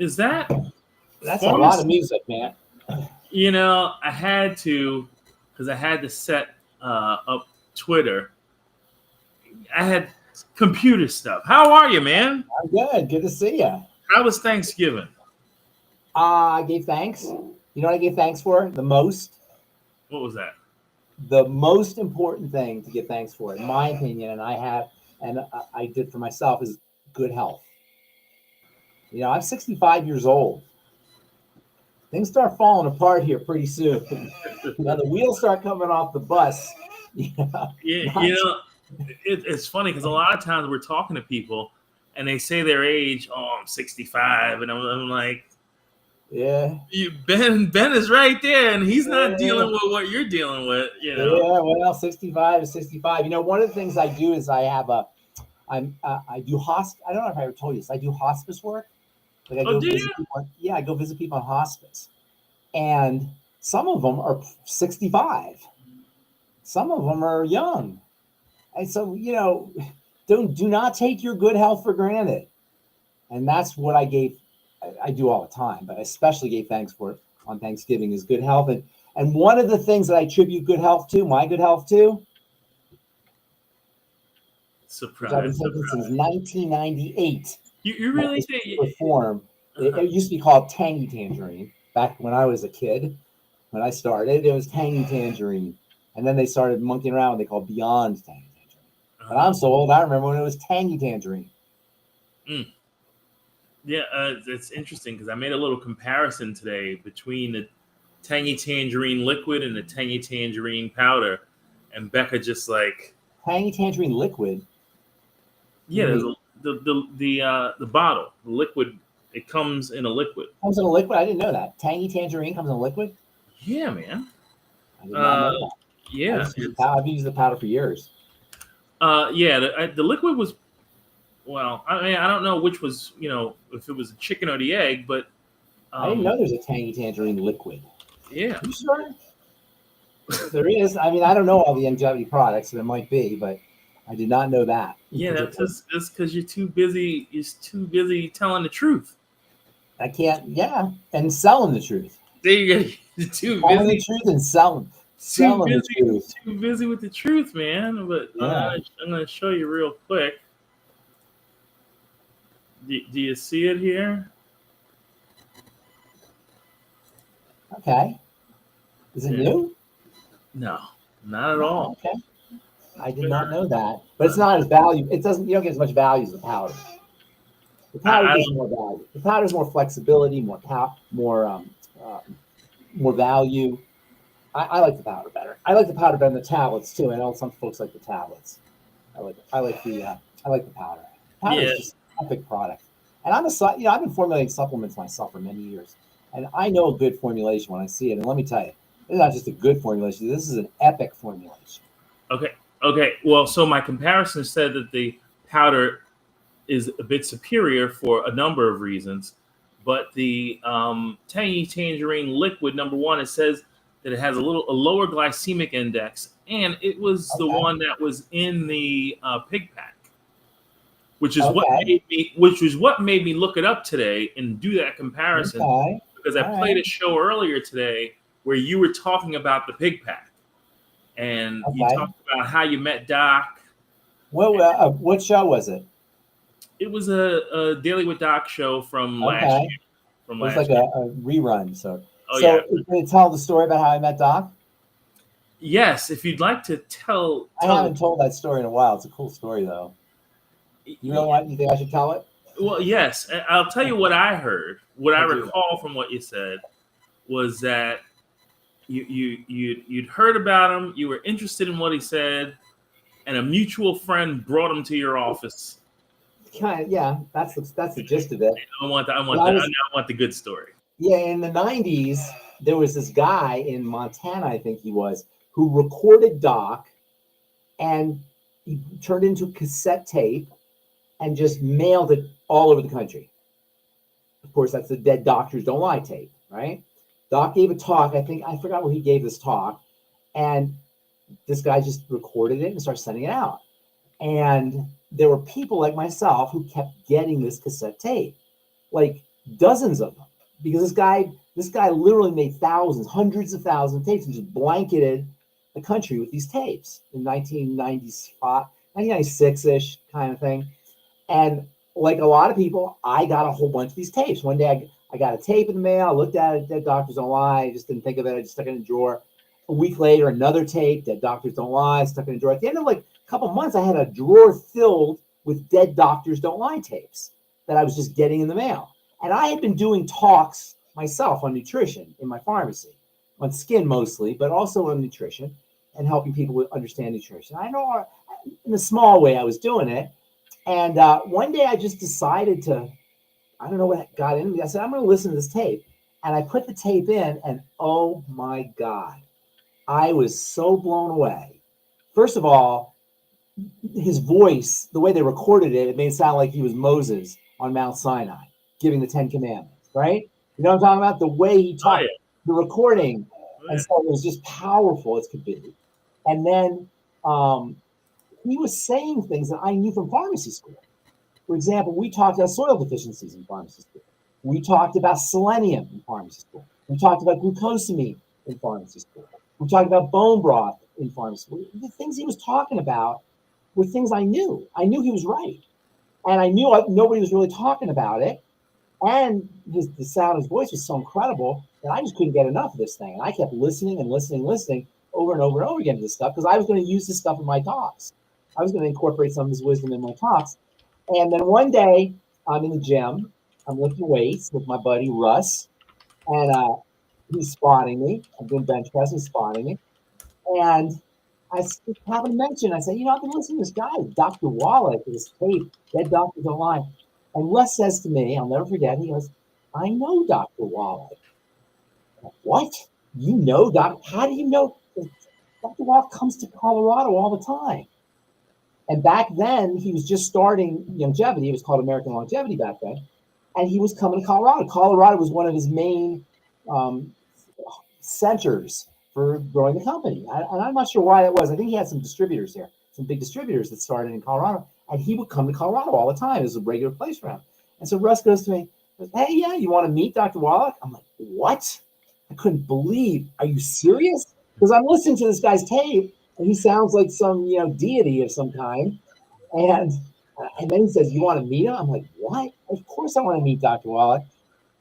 is that That's a lot of music, man. You know, I had to, because I had to set up Twitter. I had computer stuff. How are you, man? I'm good. Good to see you. How was Thanksgiving? I gave thanks. You know what I gave thanks for the most? What was that? The most important thing to give thanks for, in my opinion, and I did for myself, is good health. You know, I'm 65 years old. Things start falling apart here pretty soon. Now the wheels start coming off the bus. It's funny because a lot of times we're talking to people and they say their age. Oh, I'm 65, and I'm like, yeah. Ben is right there, and he's not dealing with what you're dealing with. You know. Yeah. Well, 65 is 65. You know, one of the things I do is I do hospice. I don't know if I ever told you this. I do hospice work. Like I go visit people. Yeah, I go visit people in hospice, and some of them are 65. Some of them are young, and so do not take your good health for granted. And that's what I do all the time, but I especially gave thanks for it on Thanksgiving is good health. And one of the things that I attribute my good health to, surprise, which I've been taking since 1998. You really think reform? It used to be called Tangy Tangerine back when I was a kid. When I started, it was Tangy Tangerine, and then they started monkeying around. They called Beyond Tangy Tangerine. And I'm so old, I remember when it was Tangy Tangerine. Yeah, it's interesting because I made a little comparison today between the Tangy Tangerine liquid and the Tangy Tangerine powder, and Becca just like Tangy Tangerine liquid. Yeah, the bottle, the liquid. It comes in a liquid. Comes in a liquid. I didn't know that. Tangy Tangerine comes in a liquid. Yeah, man. I did not know that. Yeah, I've used the powder for years. The liquid was. Well, I mean, I don't know which was, if it was the chicken or the egg, but I didn't know there's a Tangy Tangerine liquid. Yeah. You sure? There is. I mean, I don't know all the longevity products, so there might be, but I did not know that. Yeah, that's because you're too busy. You're too busy telling the truth. I can't. Yeah, and selling the truth. There you go. You're too telling busy. the truth and selling the truth. Too busy with the truth, man. But yeah. I'm gonna show you real quick. Do you see it here? Okay. Is it new? No, not at all. Okay. I did not know that, but it's not as valuable. It doesn't. You don't get as much value as the powder. The powder gives more value. The powder's more flexibility, more value. I like the powder better. I like the powder better than the tablets too. I know some folks like the tablets. I like the powder. Powder is just a big product. And I've been formulating supplements myself for many years, and I know a good formulation when I see it. And let me tell you, it's not just a good formulation. This is an epic formulation. Okay. Well, so my comparison said that the powder is a bit superior for a number of reasons, but the Tangy Tangerine liquid, number one, it says that it has a lower glycemic index, and it was the one that was in the pig pack, which is what made me look it up today and do that comparison because I played a show earlier today where you were talking about the pig pack, and you talked about how you met Doc. Well, what show was it? It was a Daily with Doc show from last year. It was like a rerun. So yeah. Can you tell the story about how I met Doc? Yes, if you'd like to tell. I haven't told that story in a while. It's a cool story, though. You think I should tell it? Well, yes. I'll tell you what I heard. What I recall from what you said was that you'd heard about him, you were interested in what he said, and a mutual friend brought him to your office. Yeah. That's the gist of it. I want the good story. Yeah, in the 90s, there was this guy in Montana, I think he was, who recorded Doc, and he turned into cassette tape and just mailed it all over the country. Of course, that's the Dead Doctors Don't Lie tape, right? Doc gave a talk. I forgot where he gave this talk, and this guy just recorded it and started sending it out. And there were people like myself who kept getting this cassette tape. Like dozens of them, because this guy literally made thousands, hundreds of thousands of tapes and just blanketed the country with these tapes in 1995, 1996-ish kind of thing. And like a lot of people, I got a whole bunch of these tapes. One day I got a tape in the mail. I looked at it, Dead Doctors Don't Lie. I just didn't think of it. I just stuck it in a drawer. A week later, another tape, Dead Doctors Don't Lie, stuck it in a drawer. At the end of like a couple months, I had a drawer filled with Dead Doctors Don't Lie tapes that I was just getting in the mail. And I had been doing talks myself on nutrition in my pharmacy, on skin mostly, but also on nutrition and helping people understand nutrition. I know in a small way I was doing it. And one day I just decided to, I don't know what got into me. I said, I'm going to listen to this tape. And I put the tape in, and oh my God, I was so blown away. First of all, his voice, the way they recorded it, it made it sound like he was Moses on Mount Sinai, giving the 10 Commandments, right? You know what I'm talking about? The way he talked, the recording. And so it was just powerful as could be. And then he was saying things that I knew from pharmacy school. For example, we talked about soil deficiencies in pharmacy school. We talked about selenium in pharmacy school. We talked about glucosamine in pharmacy school. We talked about bone broth in pharmacy school. The things he was talking about were things I knew. I knew he was right. And I knew nobody was really talking about it. And the sound of his voice was so incredible that I just couldn't get enough of this thing. And I kept listening and listening and listening over and over and over again to this stuff because I was going to use this stuff in my talks. I was going to incorporate some of his wisdom in my talks. And then one day I'm in the gym, I'm lifting weights with my buddy Russ, and he's spotting me. I'm doing bench press, he's spotting me. And I happened to mention, I said, I've been listening to this guy, Dr. Wallach, this tape, Dead Doctors Don't Lie. And Russ says to me, I'll never forget, he goes, I know Dr. Wallach. Like, what? You know, how do you know? Dr. Wallach comes to Colorado all the time. And back then, he was just starting longevity. It was called American Longevity back then. And he was coming to Colorado. Colorado was one of his main centers for growing the company. And I'm not sure why that was. I think he had some distributors there, some big distributors that started in Colorado. And he would come to Colorado all the time. It was a regular place for him. And so Russ goes to me, hey, yeah, you want to meet Dr. Wallach? I'm like, what? I couldn't believe. Are you serious? Because I'm listening to this guy's tape, and he sounds like some, deity of some kind. And then he says, you want to meet him? I'm like, what? Of course I want to meet Dr. Wallach.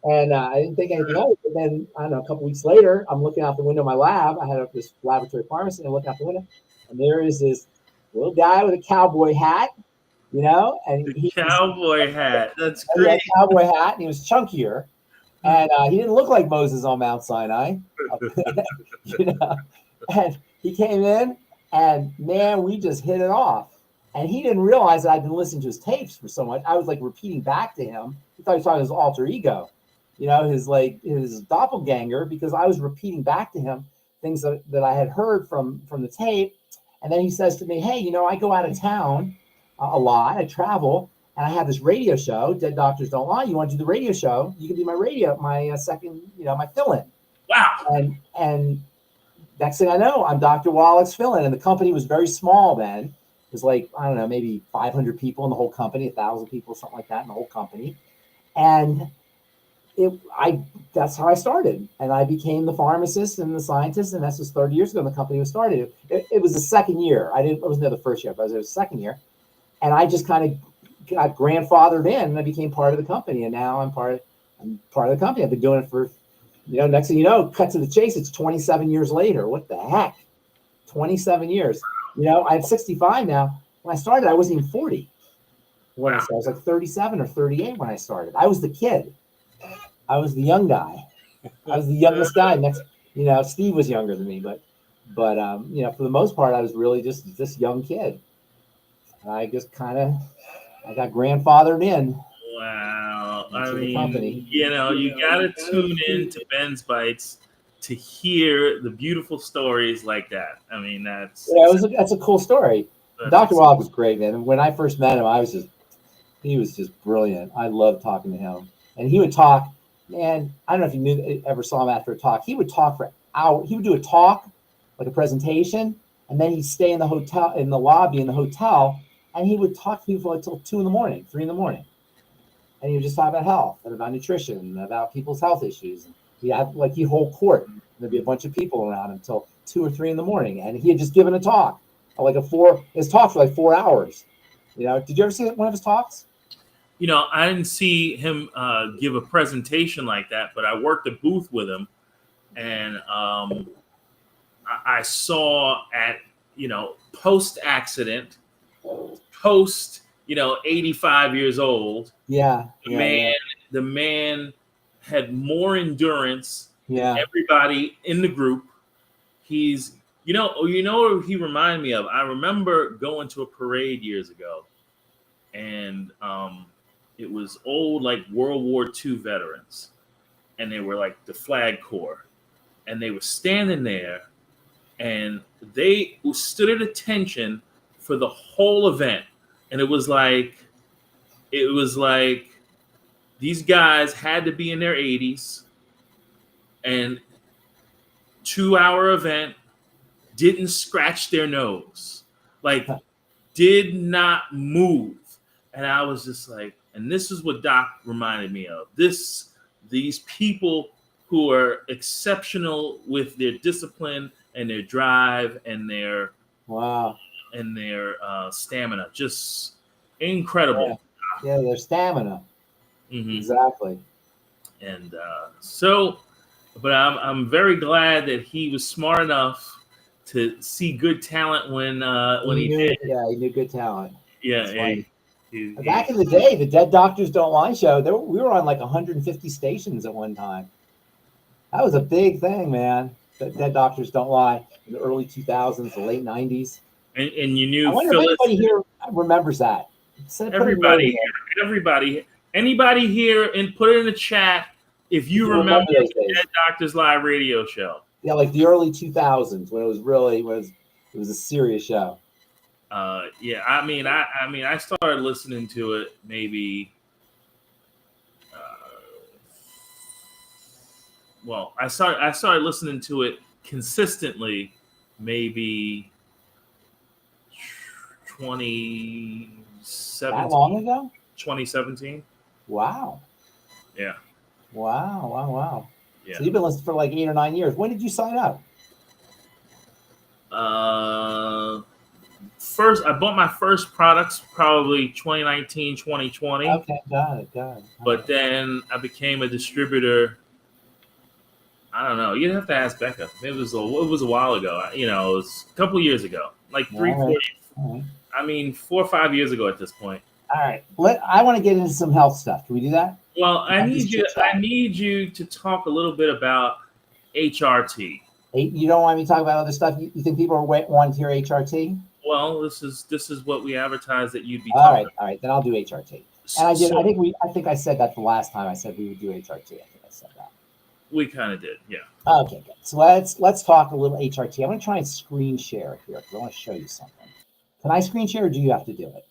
And I didn't think anything of it. But then, I don't know, a couple weeks later, I'm looking out the window of my lab. I had this laboratory pharmacy, and I look out the window, and there is this little guy with a cowboy hat, and the cowboy hat. That's great. He had a cowboy hat, and he was chunkier. And he didn't look like Moses on Mount Sinai. And he came in, and man, we just hit it off. And he didn't realize that I'd been listening to his tapes for so much. I was like repeating back to him. He thought he was talking to his alter ego, his doppelganger, because I was repeating back to him things that I had heard from the tape. And then he says to me, hey, I go out of town a lot. I travel, and I have this radio show, Dead Doctors Don't Lie. You want to do the radio show? You can be my second, my fill-in. Wow. And next thing I know, I'm Dr. Wallach's fill-in, and the company was very small then. It was like, I don't know, maybe 500 people in the whole company, 1,000 people, something like that in the whole company. And that's how I started. And I became the pharmacist and the scientist, and that's just 30 years ago when the company was started. It was the second year. I wasn't there the first year, but I was there the second year. And I just kind of got grandfathered in, and I became part of the company. And now I'm part of the company. I've been doing it for, next thing you know, cut to the chase, it's 27 years later. What the heck? 27 years. I'm 65 now. When I started, I wasn't even 40. When I started, I was like 37 or 38 when I started. I was the kid. I was the young guy. I was the youngest guy. Next, Steve was younger than me, but for the most part, I was really just this young kid. And I just I got grandfathered in. Wow. I mean, you got to tune in to Ben's Bites to hear the beautiful stories like that. I mean, that's a cool story. Dr. Wallach was great, man. And when I first met him, he was just brilliant. I loved talking to him. And he would talk, man, I don't know if you ever saw him after a talk. He would talk for hours. He would do a talk, like a presentation, and then he'd stay in the hotel, in the lobby in the hotel, and he would talk to people until 2 in the morning, 3 in the morning. and he would just talk about health and about nutrition and about people's health issues. And he had like he hold court. And there'd be a bunch of people around until 2 or 3 in the morning, and he had just given a talk, his talk for like 4 hours. You know, did you ever see one of his talks? You know, I didn't see him give a presentation like that, but I worked a booth with him, and I saw at, you know, post accident, post, you know, 85 years old. Yeah. The man had more endurance than everybody in the group. He's, you know what he reminded me of? I remember going to a parade years ago, and it was old, like World War II veterans, and they were like the Flag Corps, and they were standing there, and they stood at attention for the whole event, and it was like these guys had to be in their 80s, and 2-hour event, didn't scratch their nose, like did not move. And I was just like, and this is what Doc reminded me of. These people who are exceptional with their discipline and their drive and their stamina, just incredible. Yeah, their stamina. Mm-hmm. Exactly. And but I'm very glad that he was smart enough to see good talent when he did. Yeah, he knew good talent. Yeah. Back in the day, the Dead Doctors Don't Lie show, we were on like 150 stations at one time. That was a big thing, man. The Dead Doctors Don't Lie in the early 2000s, the late 90s. And you knew. I wonder if anybody here remembers that. Anybody here, and put it in the chat if you remember the Dead Doctors Live radio show. Yeah, like the early 2000s when it was a serious show. Yeah, I mean, I started listening to it maybe. I started listening to it consistently, maybe 2017. That long ago? 2017. Wow. Yeah. Wow. Yeah. So you've been listening for like 8 or 9 years. When did you sign up? First, I bought my first products probably 2019, 2020. Okay, got it. But then I became a distributor. I don't know. You'd have to ask Becca. It was a while ago. You know, it was a couple of years ago, like 4 or 5 years ago at this point. All right. I want to get into some health stuff. Can we do that? Well, I need you to talk a little bit about HRT. You don't want me to talk about other stuff? You think people are wanting to hear HRT? Well, this is what we advertised that you'd be talking about. All right. Then I'll do HRT. And I think I said that the last time I said we would do HRT. I think I said that. We kind of did, yeah. Okay, good. So let's talk a little HRT. I'm going to try and screen share here because I want to show you something. Can I screen share or do you have to do it?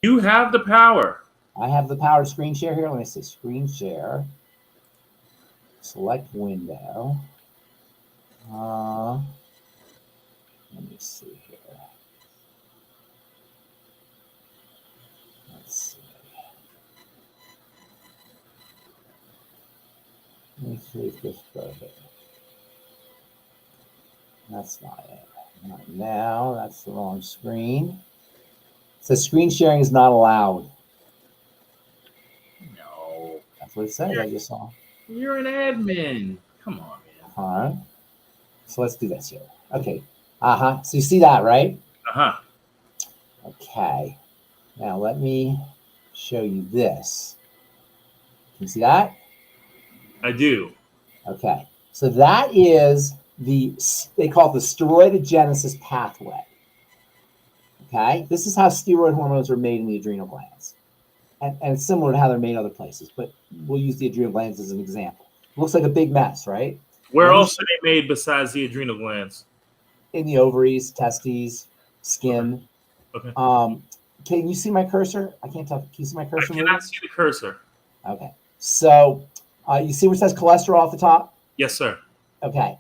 You have the power. I have the power to screen share here. Let me say screen share. Select window. Let me see here. Let's see. Let me see if this goes here. That's not it. Not now. That's the wrong screen. It says screen sharing is not allowed. No. That's what it says. I just saw. You're an admin. Come on, man. All right. So let's do this here. Okay. So you see that, right? Okay. Now let me show you this. Can you see that? I do. Okay. So that is they call it the steroidogenesis pathway. Okay. This is how steroid hormones are made in the adrenal glands. And it's similar to how they're made other places, but we'll use the adrenal glands as an example. Looks like a big mess, right? Where else are they made besides the adrenal glands? In the ovaries, testes, skin. Okay. Can you see my cursor? I can't tell. Can you see my cursor? I cannot see the cursor. Okay. So you see where it says cholesterol at the top? Yes, sir. Okay.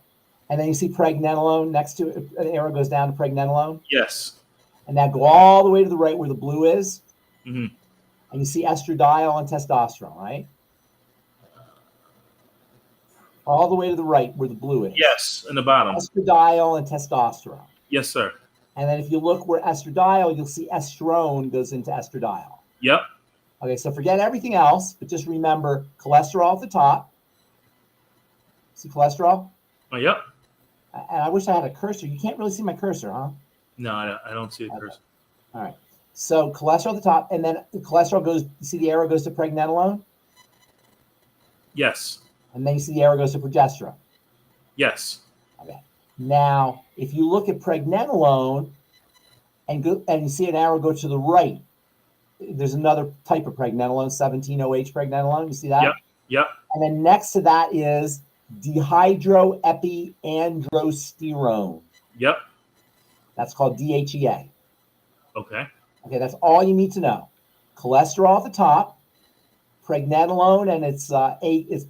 And then you see pregnenolone next to it. An arrow goes down to pregnenolone. Yes. And now go all the way to the right where the blue is. Mm-hmm. And you see estradiol and testosterone, right? All the way to the right where the blue is. Yes, in the bottom. Estradiol and testosterone. Yes, sir. And then if you look where estradiol, you'll see estrone goes into estradiol. Yep. Okay, so forget everything else, but just remember cholesterol at the top. See cholesterol? Oh, yep. And I wish I had a cursor. You can't really see my cursor, huh? No, I don't see a cursor. All right. So cholesterol at the top, and then the cholesterol goes, you see the arrow goes to pregnenolone? Yes. And then you see the arrow goes to progesterone. Yes. Okay. Now, if you look at pregnenolone and you see an arrow go to the right, there's another type of pregnenolone, 17-OH pregnenolone. You see that? Yep. Yep. And then next to that is dehydroepiandrosterone. Yep. That's called DHEA. Okay. Okay, that's all you need to know. Cholesterol at the top, pregnenolone and its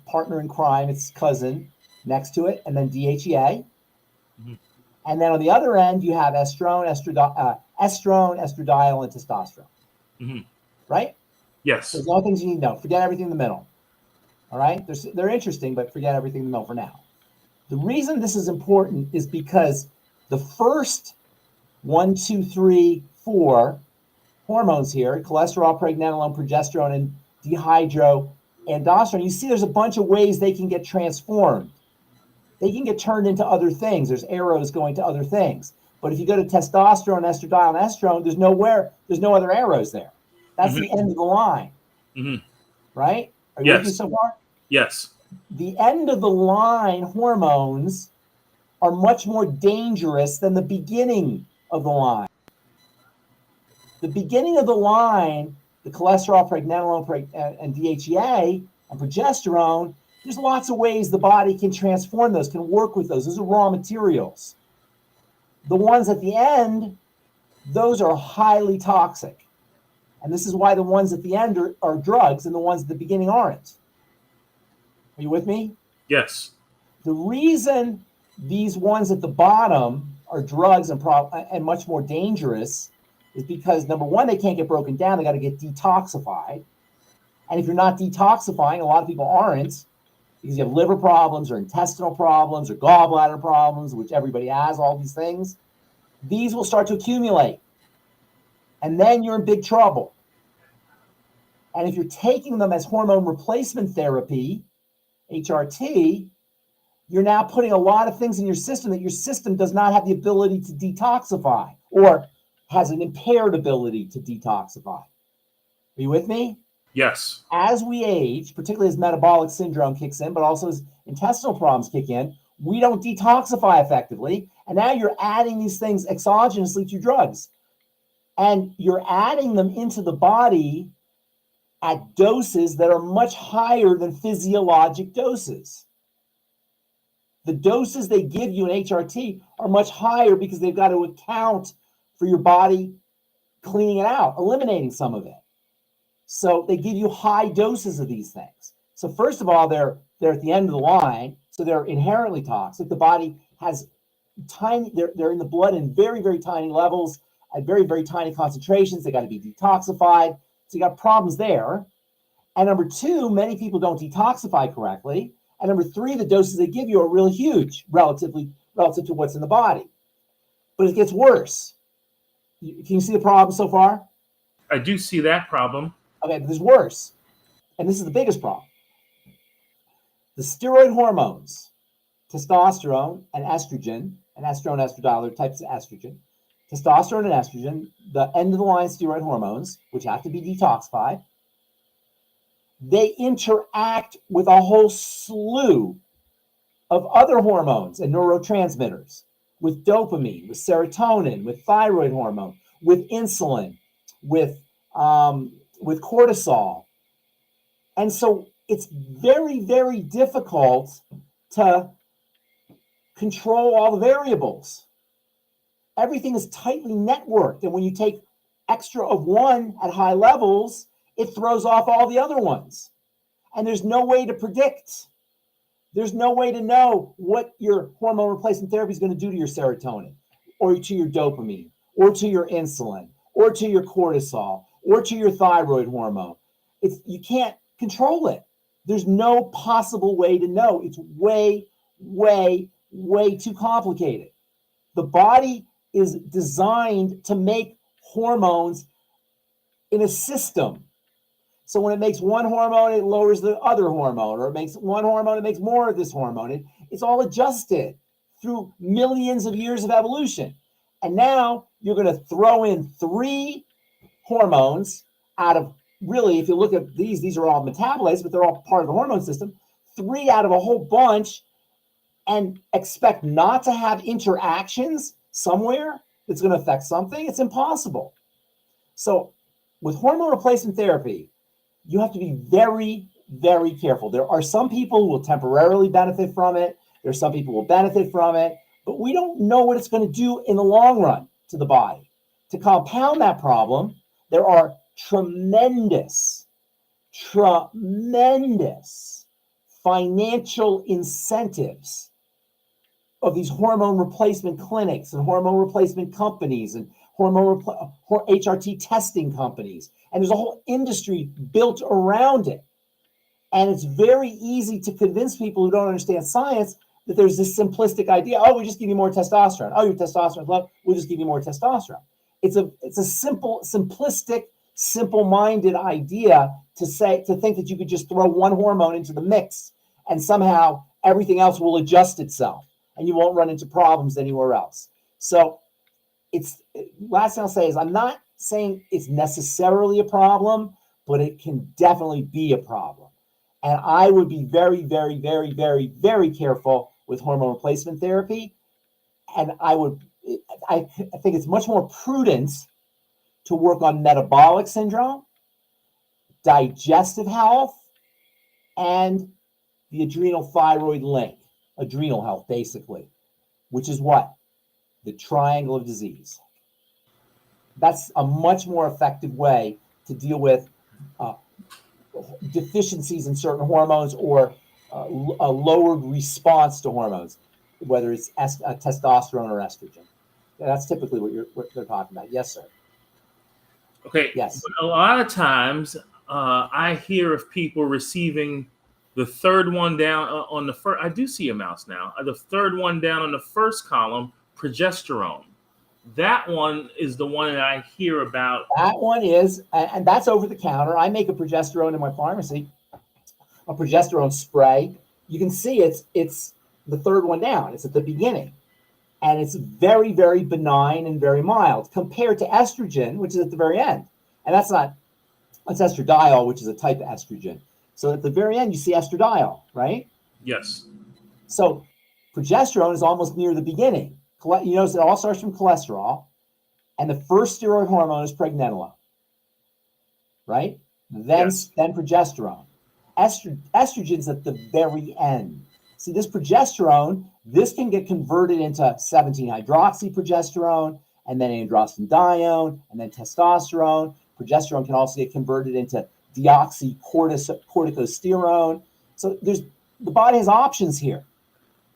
partner in crime, its cousin next to it, and then DHEA. Mm-hmm. And then on the other end, you have estrone, estradiol, and testosterone. Mm-hmm. Right? Yes. So those are all things you need to know. Forget everything in the middle. All right? They're interesting, but forget everything in the middle for now. The reason this is important is because the first 1, 2, 3, 4 hormones here, cholesterol, pregnenolone, progesterone, and dehydroandrosterone, you see there's a bunch of ways they can get transformed. They can get turned into other things. There's arrows going to other things. But if you go to testosterone, estradiol, and estrone, there's no other arrows there. That's the end of the line. Mm-hmm. Right? Are you with me so far? Yes. The end of the line hormones are much more dangerous than the beginning of the line. The beginning of the line, the cholesterol, pregnenolone, and DHEA, and progesterone, there's lots of ways the body can transform those, can work with those. Those are raw materials. The ones at the end, those are highly toxic. And this is why the ones at the end are drugs and the ones at the beginning aren't. Are you with me? Yes. The reason these ones at the bottom are drugs and much more dangerous is because, number one, they can't get broken down. They got to get detoxified. And if you're not detoxifying, a lot of people aren't, because you have liver problems or intestinal problems or gallbladder problems, which everybody has, all these things, these will start to accumulate. And then you're in big trouble. And if you're taking them as hormone replacement therapy, HRT, you're now putting a lot of things in your system that your system does not have the ability to detoxify or has an impaired ability to detoxify. Are you with me? Yes. As we age, particularly as metabolic syndrome kicks in, but also as intestinal problems kick in, we don't detoxify effectively. And now you're adding these things exogenously to drugs. And you're adding them into the body at doses that are much higher than physiologic doses. The doses they give you in HRT are much higher because they've got to account for your body cleaning it out, eliminating some of it. So they give you high doses of these things. So first of all, they're at the end of the line, so they're inherently toxic. The body has they're in the blood in very, very tiny levels at very, very tiny concentrations. They got to be detoxified. So you got problems there. And number two, many people don't detoxify correctly. And number three, the doses they give you are really huge relative to what's in the body. But it gets worse. Can you see the problem so far? I do see that problem. Okay, but there's worse. And this is the biggest problem. The steroid hormones, testosterone and estrogen, and estrone, estradiol are types of estrogen. Testosterone and estrogen, the end of the line steroid hormones, which have to be detoxified, they interact with a whole slew of other hormones and neurotransmitters, with dopamine, with serotonin, with thyroid hormone, with insulin, with cortisol. And so it's very, very difficult to control all the variables. Everything is tightly networked. And when you take extra of one at high levels, it throws off all the other ones. And there's no way to predict. There's no way to know what your hormone replacement therapy is going to do to your serotonin or to your dopamine or to your insulin or to your cortisol or to your thyroid hormone. You can't control it. There's no possible way to know. It's way, way, way too complicated. The body is designed to make hormones in a system. So when it makes one hormone, it lowers the other hormone, or it makes one hormone, it makes more of this hormone. It's all adjusted through millions of years of evolution. And now you're going to throw in 3 hormones out of, really, if you look at these are all metabolites, but they're all part of the hormone system, 3 out of a whole bunch, and expect not to have interactions somewhere that's going to affect something. It's impossible. So with hormone replacement therapy, you have to be very, very careful. There are some people who will temporarily benefit from it. There's some people who will benefit from it, but we don't know what it's going to do in the long run to the body. To compound that problem, there are tremendous financial incentives of these hormone replacement clinics and hormone replacement companies and HRT testing companies. And there's a whole industry built around it. And it's very easy to convince people who don't understand science that there's this simplistic idea. Oh, we just give you more testosterone. Oh, your testosterone's low. We'll just give you more testosterone. It's a simplistic, simple-minded idea to think that you could just throw one hormone into the mix and somehow everything else will adjust itself and you won't run into problems anywhere else. So last thing I'll say is I'm not saying it's necessarily a problem, but it can definitely be a problem. And I would be very, very, very, very, very careful with hormone replacement therapy. And I think it's much more prudent to work on metabolic syndrome, digestive health, and the adrenal thyroid link, adrenal health, basically, which is what? The triangle of disease. That's a much more effective way to deal with deficiencies in certain hormones or a lowered response to hormones, whether it's testosterone or estrogen. That's typically what they're talking about. Yes, sir. Okay. Yes. A lot of times I hear of people receiving the third one down on the first. I do see a mouse now. The third one down on the first column, progesterone. That one is the one that I hear about. That one is, and that's over the counter. I make a progesterone in my pharmacy, a progesterone spray. You can see it's the third one down. It's at the beginning. And it's very, very benign and very mild compared to estrogen, which is at the very end. And that's estradiol, which is a type of estrogen. So at the very end, you see estradiol, right? Yes. So progesterone is almost near the beginning. You notice it all starts from cholesterol. And the first steroid hormone is pregnenolone, right? Then progesterone. Estrogen's at the very end. See, this progesterone, this can get converted into 17-hydroxyprogesterone, and then androstenedione, and then testosterone. Progesterone can also get converted into deoxycorticosterone. So the body has options here.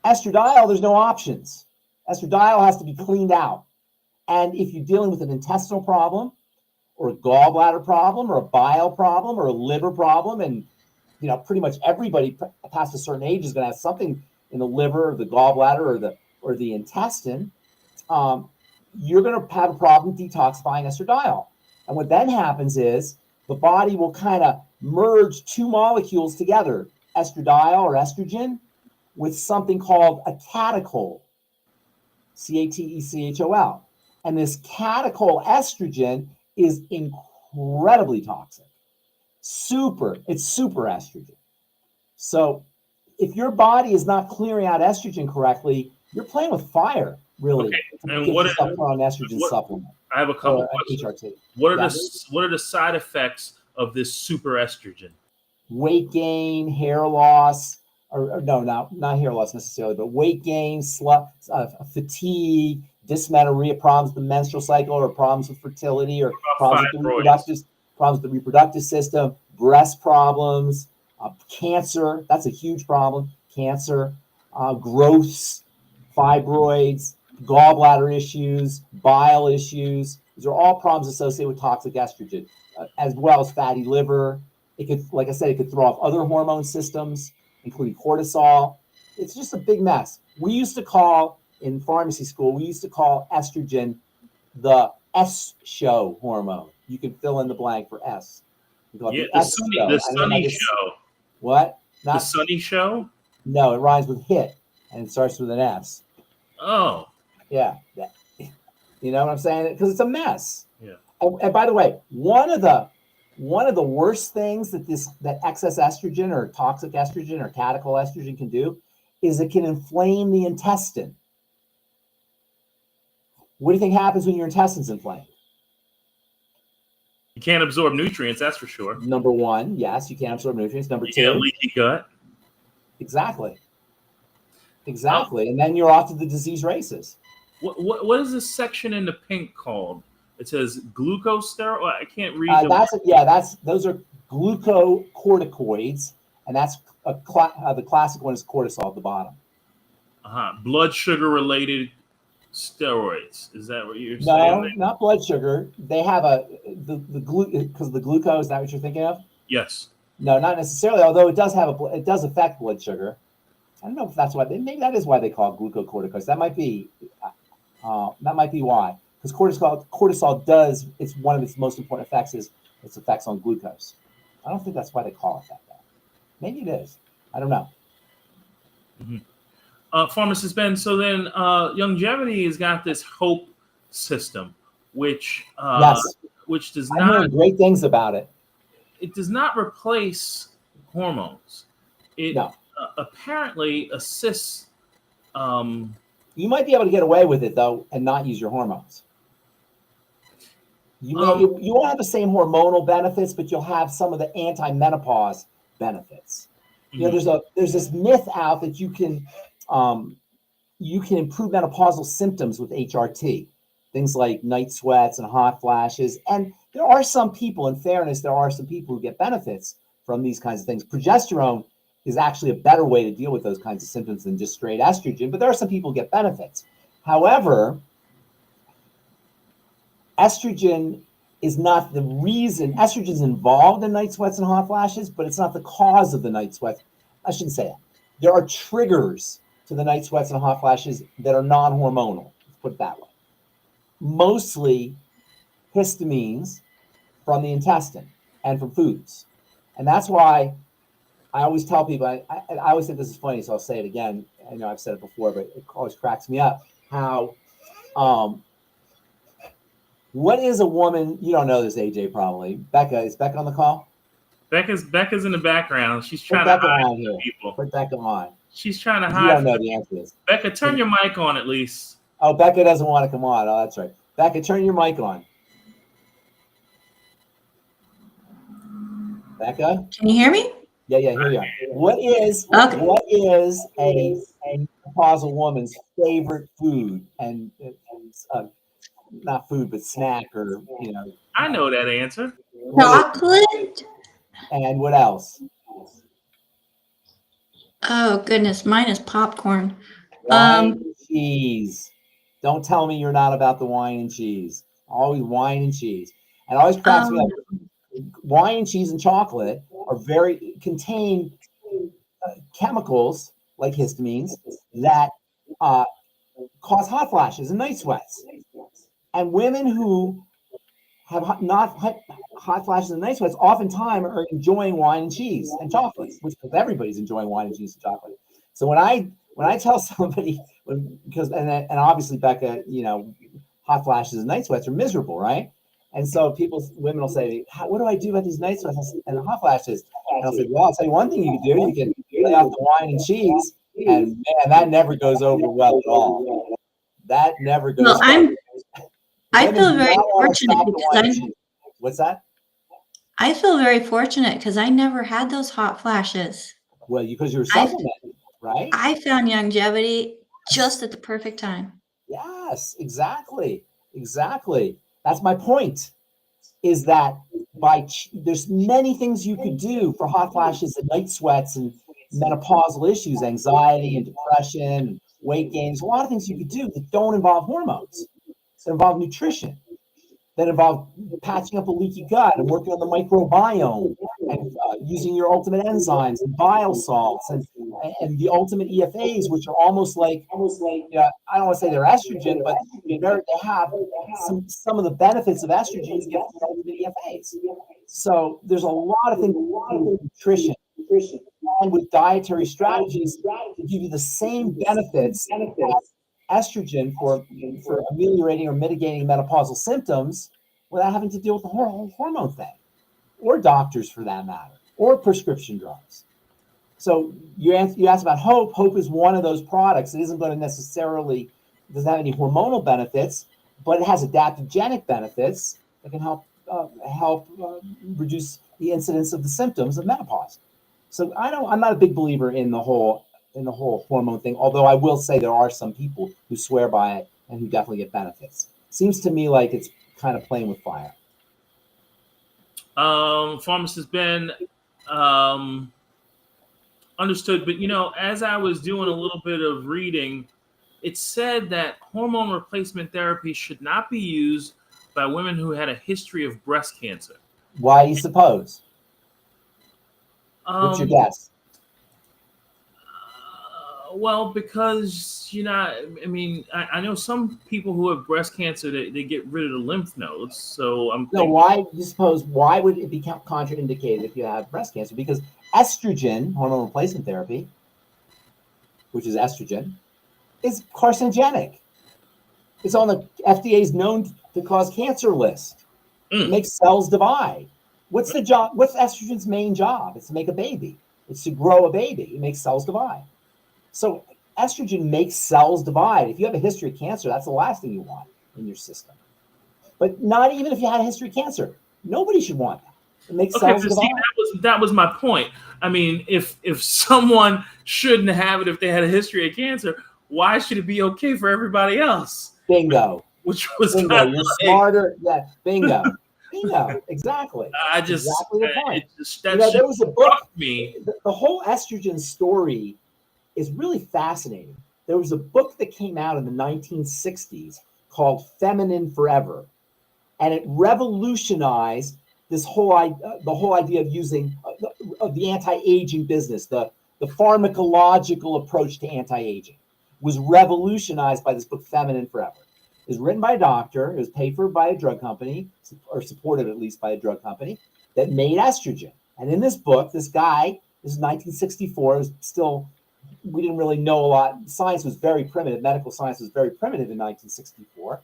Estradiol, there's no options. Estradiol has to be cleaned out. And if you're dealing with an intestinal problem, or a gallbladder problem, or a bile problem, or a liver problem, and pretty much everybody past a certain age is going to have something in the liver, or the gallbladder, or the intestine. You're going to have a problem detoxifying estradiol. And what then happens is the body will kind of merge 2 molecules together, estradiol or estrogen, with something called a catechol, CATECHOL. And this catechol estrogen is incredibly toxic. It's super estrogen. So if your body is not clearing out estrogen correctly, you're playing with fire, really. Okay. And get yourself put on estrogen supplement. I have a couple questions. HRT. What are the side effects of this super estrogen? Weight gain, hair loss, or no, not hair loss necessarily, but weight gain, fatigue, dysmenorrhea, problems with the menstrual cycle, or problems with fertility, or problems with the reproductive system, breast problems, cancer. That's a huge problem. Cancer, growths, fibroids, gallbladder issues, bile issues, These are all problems associated with toxic estrogen, as well as fatty liver. It could, like I said, it could throw off other hormone systems, including cortisol. It's just a big mess. We used to call, in pharmacy school, we used to call estrogen the S show hormone. You can fill in the blank for S. Yeah, the sunny show. What? Not the sunny show? No, it rhymes with hit, and it starts with an S. Oh. Yeah. You know what I'm saying? Because it's a mess. Yeah. And by the way, one of the worst things that excess estrogen or toxic estrogen or catechol estrogen can do is it can inflame the intestine. What do you think happens when your intestine's inflamed? You can't absorb nutrients, that's for sure. Number one, yes, you can't absorb nutrients. Number two, you get a leaky gut. Exactly. And then you're off to the disease races. What is this section in the pink called? It says glucosteroid. I can't read. Those are glucocorticoids, and that's the classic one is cortisol at the bottom. Blood sugar related steroids. Is that what you're saying? No, not blood sugar. They have because the glucose. Is that what you're thinking of? Yes. No, not necessarily. Although it does affect blood sugar. I don't know if that's why. Maybe that is why they call it glucocorticoids. That might be why. Because cortisol does. It's one of its most important effects is its effects on glucose. I don't think that's why they call it that. Maybe it is. I don't know. Mm-hmm. Pharmacist Ben. So then, Longevity has got this Hope system, which does not. I heard great things about it. It does not replace hormones. It apparently assists. You might be able to get away with it though, and not use your hormones. You won't have the same hormonal benefits, but you'll have some of the anti-menopause benefits. Mm-hmm. You know, there's this myth out that you can improve menopausal symptoms with HRT, things like night sweats and hot flashes. And there are some people, in fairness, who get benefits from these kinds of things. Progesterone is actually a better way to deal with those kinds of symptoms than just straight estrogen, but there are some people who get benefits. However, estrogen is not the reason. Estrogen is involved in night sweats and hot flashes, but it's not the cause of the night sweats. I shouldn't say that. There are triggers to the night sweats and hot flashes that are non-hormonal. Let's put it that way. Mostly histamines from the intestine and from foods. And that's why I always tell people, I always think this is funny, so I'll say it again. I know I've said it before, but it always cracks me up. How, what is a woman? You don't know this, AJ, probably. Becca, is Becca on the call? Becca's in the background. She's trying to hide from people. Put Becca on. She's trying to hide. You don't know the answer to this. Becca, turn your mic on at least. Oh, Becca doesn't want to come on. Oh, that's right. Becca, turn your mic on. Becca? Can you hear me? Yeah, here you are. What is a menopausal woman's favorite food and not food, but snack or I know that answer. Chocolate. And what else? Oh goodness, mine is popcorn. Wine and cheese. Don't tell me you're not about the wine and cheese. Always wine and cheese. And it always cracks me up. Wine, cheese, and chocolate contain chemicals like histamines that cause hot flashes and night sweats. And women who have hot flashes and night sweats oftentimes are enjoying wine and cheese and chocolate, because everybody's enjoying wine and cheese and chocolate. So when I tell somebody, and obviously Becca, hot flashes and night sweats are miserable, right? And so women will say, what do I do about these night sweats and the hot flashes? And I'll say, well, I'll tell you one thing you can do. You can lay off the wine and cheese, and man, that never goes over well at all. That never goes well. I feel very fortunate because What's that? I feel very fortunate because I never had those hot flashes. Well, because you were supplemented, right? I found longevity just at the perfect time. Yes, exactly. That's my point, is that there's many things you could do for hot flashes and night sweats and menopausal issues, anxiety and depression, and weight gain. There's a lot of things you could do that don't involve hormones. That involve nutrition. that involve patching up a leaky gut and working on the microbiome and using your ultimate enzymes and bile salts and the ultimate EFAs, which are almost like I don't want to say they're estrogen, but they have some of the benefits of estrogen you get from the ultimate EFAs. So there's a lot of things with nutrition and with dietary strategies to give you the same benefits as estrogen for ameliorating or mitigating menopausal symptoms without having to deal with the whole hormone thing, or doctors for that matter, or prescription drugs. So you asked about Hope. Hope is one of those products. It isn't going to necessarily, doesn't have any hormonal benefits, but it has adaptogenic benefits that can help reduce the incidence of the symptoms of menopause. So I'm not a big believer in the whole hormone thing, although I will say there are some people who swear by it and who definitely get benefits. Seems to me like it's kind of playing with fire. Pharmacist Ben, understood. But, as I was doing a little bit of reading, it said that hormone replacement therapy should not be used by women who had a history of breast cancer. Why do you suppose? What's your guess? Well, because, I know some people who have breast cancer, they get rid of the lymph nodes. So why do you suppose, why would it be contraindicated if you have breast cancer? Because estrogen, hormone replacement therapy, which is estrogen, is carcinogenic. It's on the FDA's known to cause cancer list. It makes cells divide. What's the job? What's estrogen's main job? It's to make a baby. It's to grow a baby. It makes cells divide. So estrogen makes cells divide. If you have a history of cancer, that's the last thing you want in your system. But not even if you had a history of cancer, nobody should want that. It makes cells divide. That was my point. I mean, if someone shouldn't have it if they had a history of cancer, why should it be okay for everybody else? Bingo. Which was bingo. You're smarter. Yeah, bingo. Bingo. Exactly. Exactly the point. There was a book. The whole estrogen story is really fascinating. There was a book that came out in the 1960s called Feminine Forever, and it revolutionized this whole idea of using of the anti-aging business. The pharmacological approach to anti-aging was revolutionized by this book, Feminine Forever. It was written by a doctor. It was paid for by a drug company, or supported at least by a drug company that made estrogen. And in this book, this guy, this is 1964, it was still, we didn't really know a lot. Science was very primitive. Medical science was very primitive in 1964.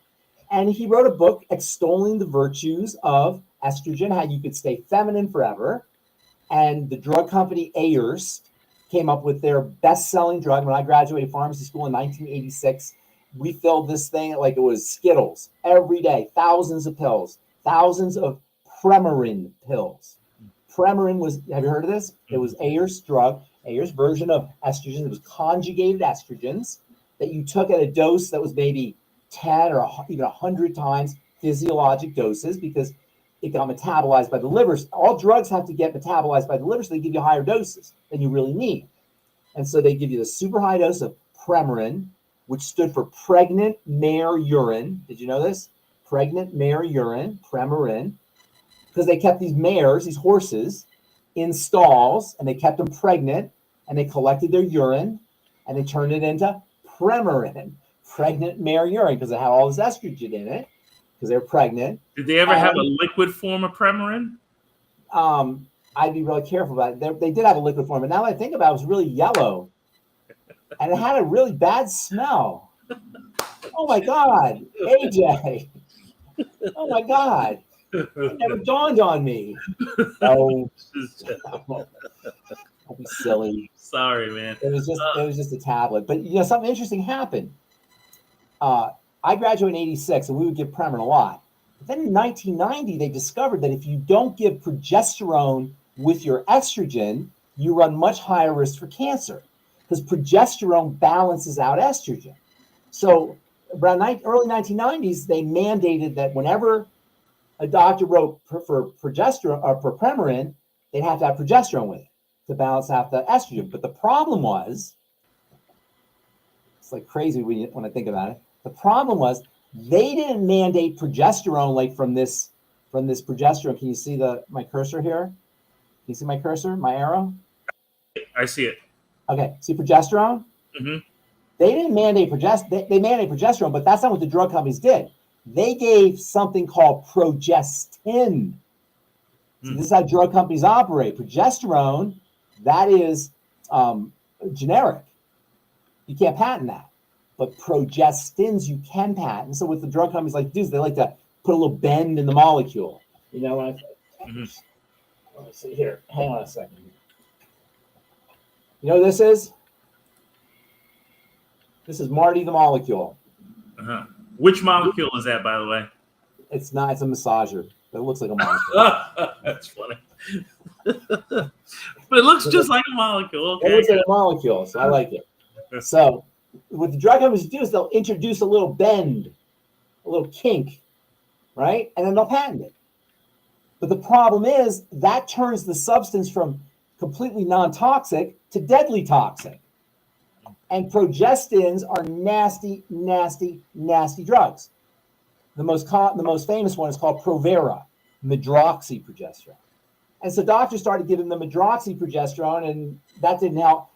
And he wrote a book extolling the virtues of estrogen, how you could stay feminine forever. And the drug company Ayers came up with their best-selling drug. When I graduated pharmacy school in 1986, we filled this thing like it was Skittles every day, thousands of pills, thousands of Premarin pills. Premarin was, have you heard of this? It was Ayers' drug, Ayers' version of estrogen. It was conjugated estrogens that you took at a dose that was maybe 10 or even 100 times physiologic doses, because it got metabolized by the liver. All drugs have to get metabolized by the liver, so they give you higher doses than you really need. And so they give you the super high dose of Premarin, which stood for pregnant mare urine. Did you know this? Pregnant mare urine, Premarin, because they kept these mares, these horses, in stalls, and they kept them pregnant, and they collected their urine, and they turned it into Premarin, pregnant mare urine, because it had all this estrogen in it, because they were pregnant. Did they ever have a liquid form of Premarin? I'd be really careful about it. They did have a liquid form, but now that I think about it, it was really yellow. And it had a really bad smell. Oh my God, AJ. Oh my God. It never dawned on me. Oh, don't be silly. Sorry, man. It was just a tablet. But something interesting happened. I graduated in 86, and we would give Premarin a lot. But then in 1990, they discovered that if you don't give progesterone with your estrogen, you run much higher risk for cancer, because progesterone balances out estrogen. So around early 1990s, they mandated that whenever a doctor wrote for progesterone or for Premarin, they'd have to have progesterone with it to balance out the estrogen. But the problem was, it's like crazy when I think about it. The problem was They didn't mandate progesterone like from this progesterone. Can you see my cursor here? Can you see my cursor, my arrow? I see it. Okay, see progesterone? Mm-hmm. They didn't mandate progesterone. They mandate progesterone, but that's not what the drug companies did. They gave something called progestin. So this is how drug companies operate. Progesterone, that is generic. You can't patent that. But progestins you can patent. So what the drug companies like to do is they like to put a little bend in the molecule. You know, let me see here. Hang on a second. You know what this is? This is Marty the molecule. Uh-huh. Which molecule is that, by the way? It's not. It's a massager. It looks like a molecule. That's funny. But it looks just like a molecule. Okay. It looks like a molecule, so I like it. So what the drug companies do is they'll introduce a little bend, a little kink, right? And then they'll patent it. But the problem is that turns the substance from completely non-toxic to deadly toxic. And progestins are nasty, nasty, nasty drugs. The most famous one is called Provera, medroxyprogesterone. And so doctors started giving them medroxyprogesterone, and that didn't help.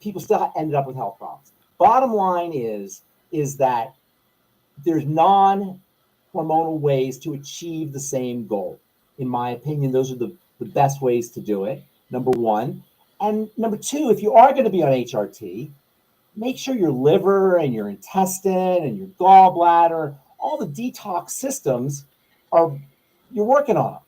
People still ended up with health problems. Bottom line is that there's non-hormonal ways to achieve the same goal. In my opinion, those are the best ways to do it, number one. And number two, if you are going to be on HRT, make sure your liver and your intestine and your gallbladder, all the detox systems you're working on them.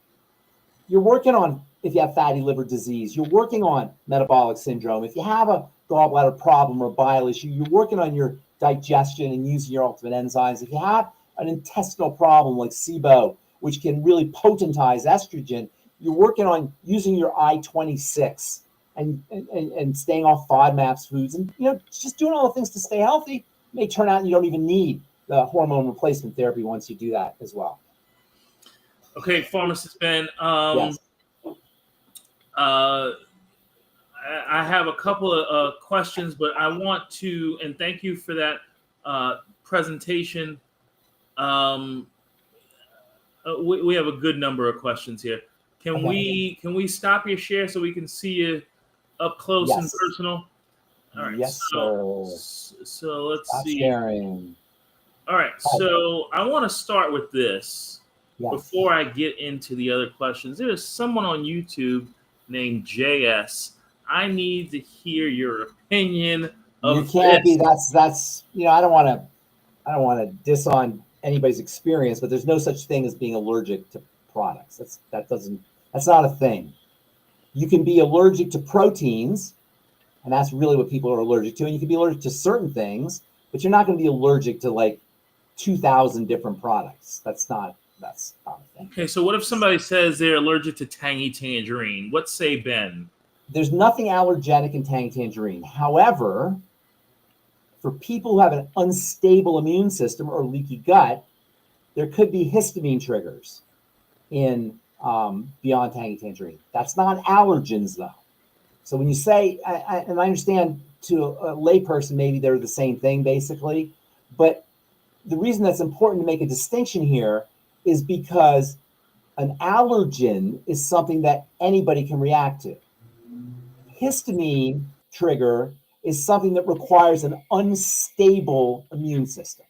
You're working on if you have fatty liver disease, you're working on metabolic syndrome. If you have a gallbladder problem or bile issue, you're working on your digestion and using your ultimate enzymes. If you have an intestinal problem like SIBO, which can really potentize estrogen, you're working on using your I-26 and staying off FODMAPs foods, and just doing all the things to stay healthy. It may turn out you don't even need the hormone replacement therapy once you do that as well. Okay, Pharmacist Ben. Yes. I have a couple of questions, but I want to, and thank you for that presentation. We have a good number of questions here. Can we stop your share so we can see you up close and personal? All right. Yes, so let's stop see. Sharing. All right. So I want to start with this before I get into the other questions. There's someone on YouTube named JS. I need to hear your opinion of You can't this. be. That's. I don't want to diss on anybody's experience, but there's no such thing as being allergic to products. That's not a thing. You can be allergic to proteins, and that's really what people are allergic to. And you can be allergic to certain things, but you're not going to be allergic to like 2,000 different products. That's not a thing. Okay, so what if somebody says they're allergic to Tangy Tangerine? What say Ben? There's nothing allergenic in Tangy Tangerine. However, for people who have an unstable immune system or leaky gut, there could be histamine triggers in beyond Tangy Tangerine. That's not allergens, though. So when you say, and I understand to a layperson, maybe they're the same thing, basically. But the reason that's important to make a distinction here is because an allergen is something that anybody can react to. Histamine trigger is something that requires an unstable immune system.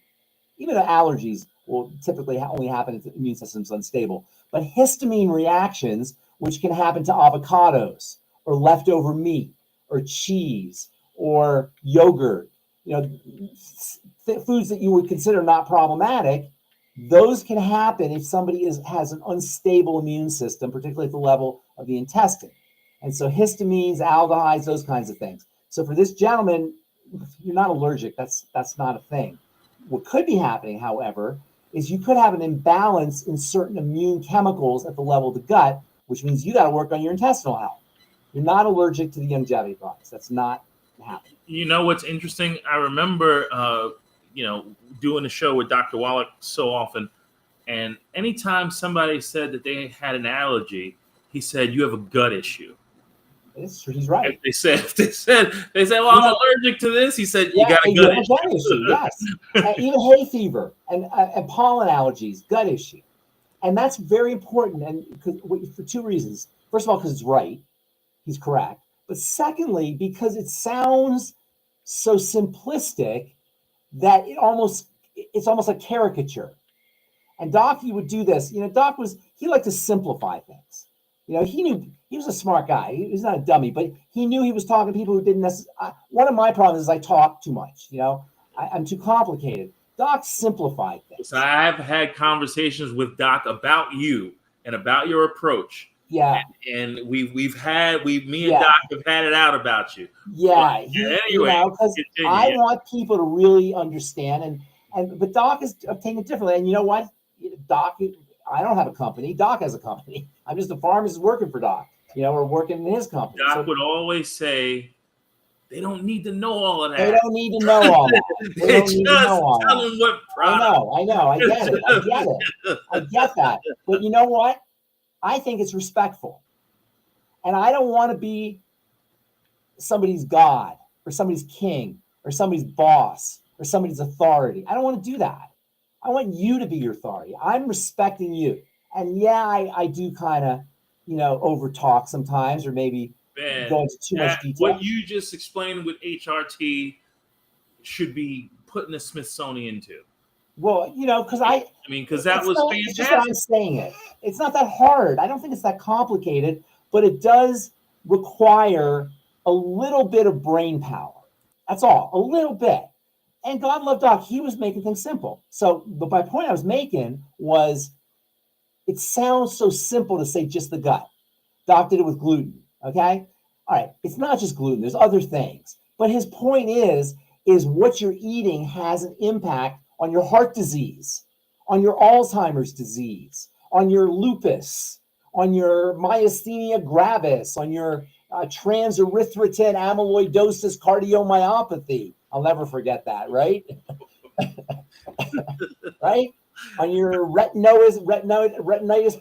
Even allergies will typically only happen if the immune system is unstable. But histamine reactions, which can happen to avocados or leftover meat or cheese or yogurt, foods that you would consider not problematic, those can happen if somebody has an unstable immune system, particularly at the level of the intestine. And so histamines, aldehydes, those kinds of things. So for this gentleman, you're not allergic. That's not a thing. What could be happening, however, is you could have an imbalance in certain immune chemicals at the level of the gut, which means you got to work on your intestinal health. You're not allergic to the longevity products. That's not happening. You know what's interesting? I remember, doing a show with Dr. Wallach so often, and anytime somebody said that they had an allergy, he said, "You have a gut issue." It's true. He's right. They said, well, I'm allergic to this. He said, you got a gut issue. Yes. Even hay fever and pollen allergies, gut issue. And that's very important. And for two reasons. First of all, because it's right. He's correct. But secondly, because it sounds so simplistic that it's almost a caricature. And Doc, he would do this. Doc he liked to simplify things. He knew he was a smart guy. He was not a dummy, but he knew he was talking to people who didn't necessarily. One of my problems is I talk too much. I'm too complicated. Doc simplified things. So I've had conversations with Doc about you and about your approach. Yeah. And me and Doc have had it out about you. Yeah. Anyway, because I want people to really understand but Doc is obtaining it differently. And you know what? Doc, I don't have a company. Doc has a company. I'm just a pharmacist working for Doc. We're working in his company. Doc would always say, they don't need to know all of that. They don't need to know all that. They don't need to know all tell them what product. I know. I get it. I get that. But you know what? I think it's respectful. And I don't want to be somebody's God or somebody's king or somebody's boss or somebody's authority. I don't want to do that. I want you to be your authority. I'm respecting you. And yeah, I do kind of, over talk sometimes, or maybe go into too much detail. What you just explained with HRT should be put in the Smithsonian too. Well, because because that was fantastic. It's just that I'm saying it. It's not that hard. I don't think it's that complicated, but it does require a little bit of brain power. That's all, a little bit. And God love Doc, he was making things simple. But my point I was making was, it sounds so simple to say just the gut. Doc did it with gluten, okay? All right, it's not just gluten, there's other things. But his point is what you're eating has an impact on your heart disease, on your Alzheimer's disease, on your lupus, on your myasthenia gravis, on your transerythroid amyloidosis cardiomyopathy. I'll never forget that, right? Right? On your retinitis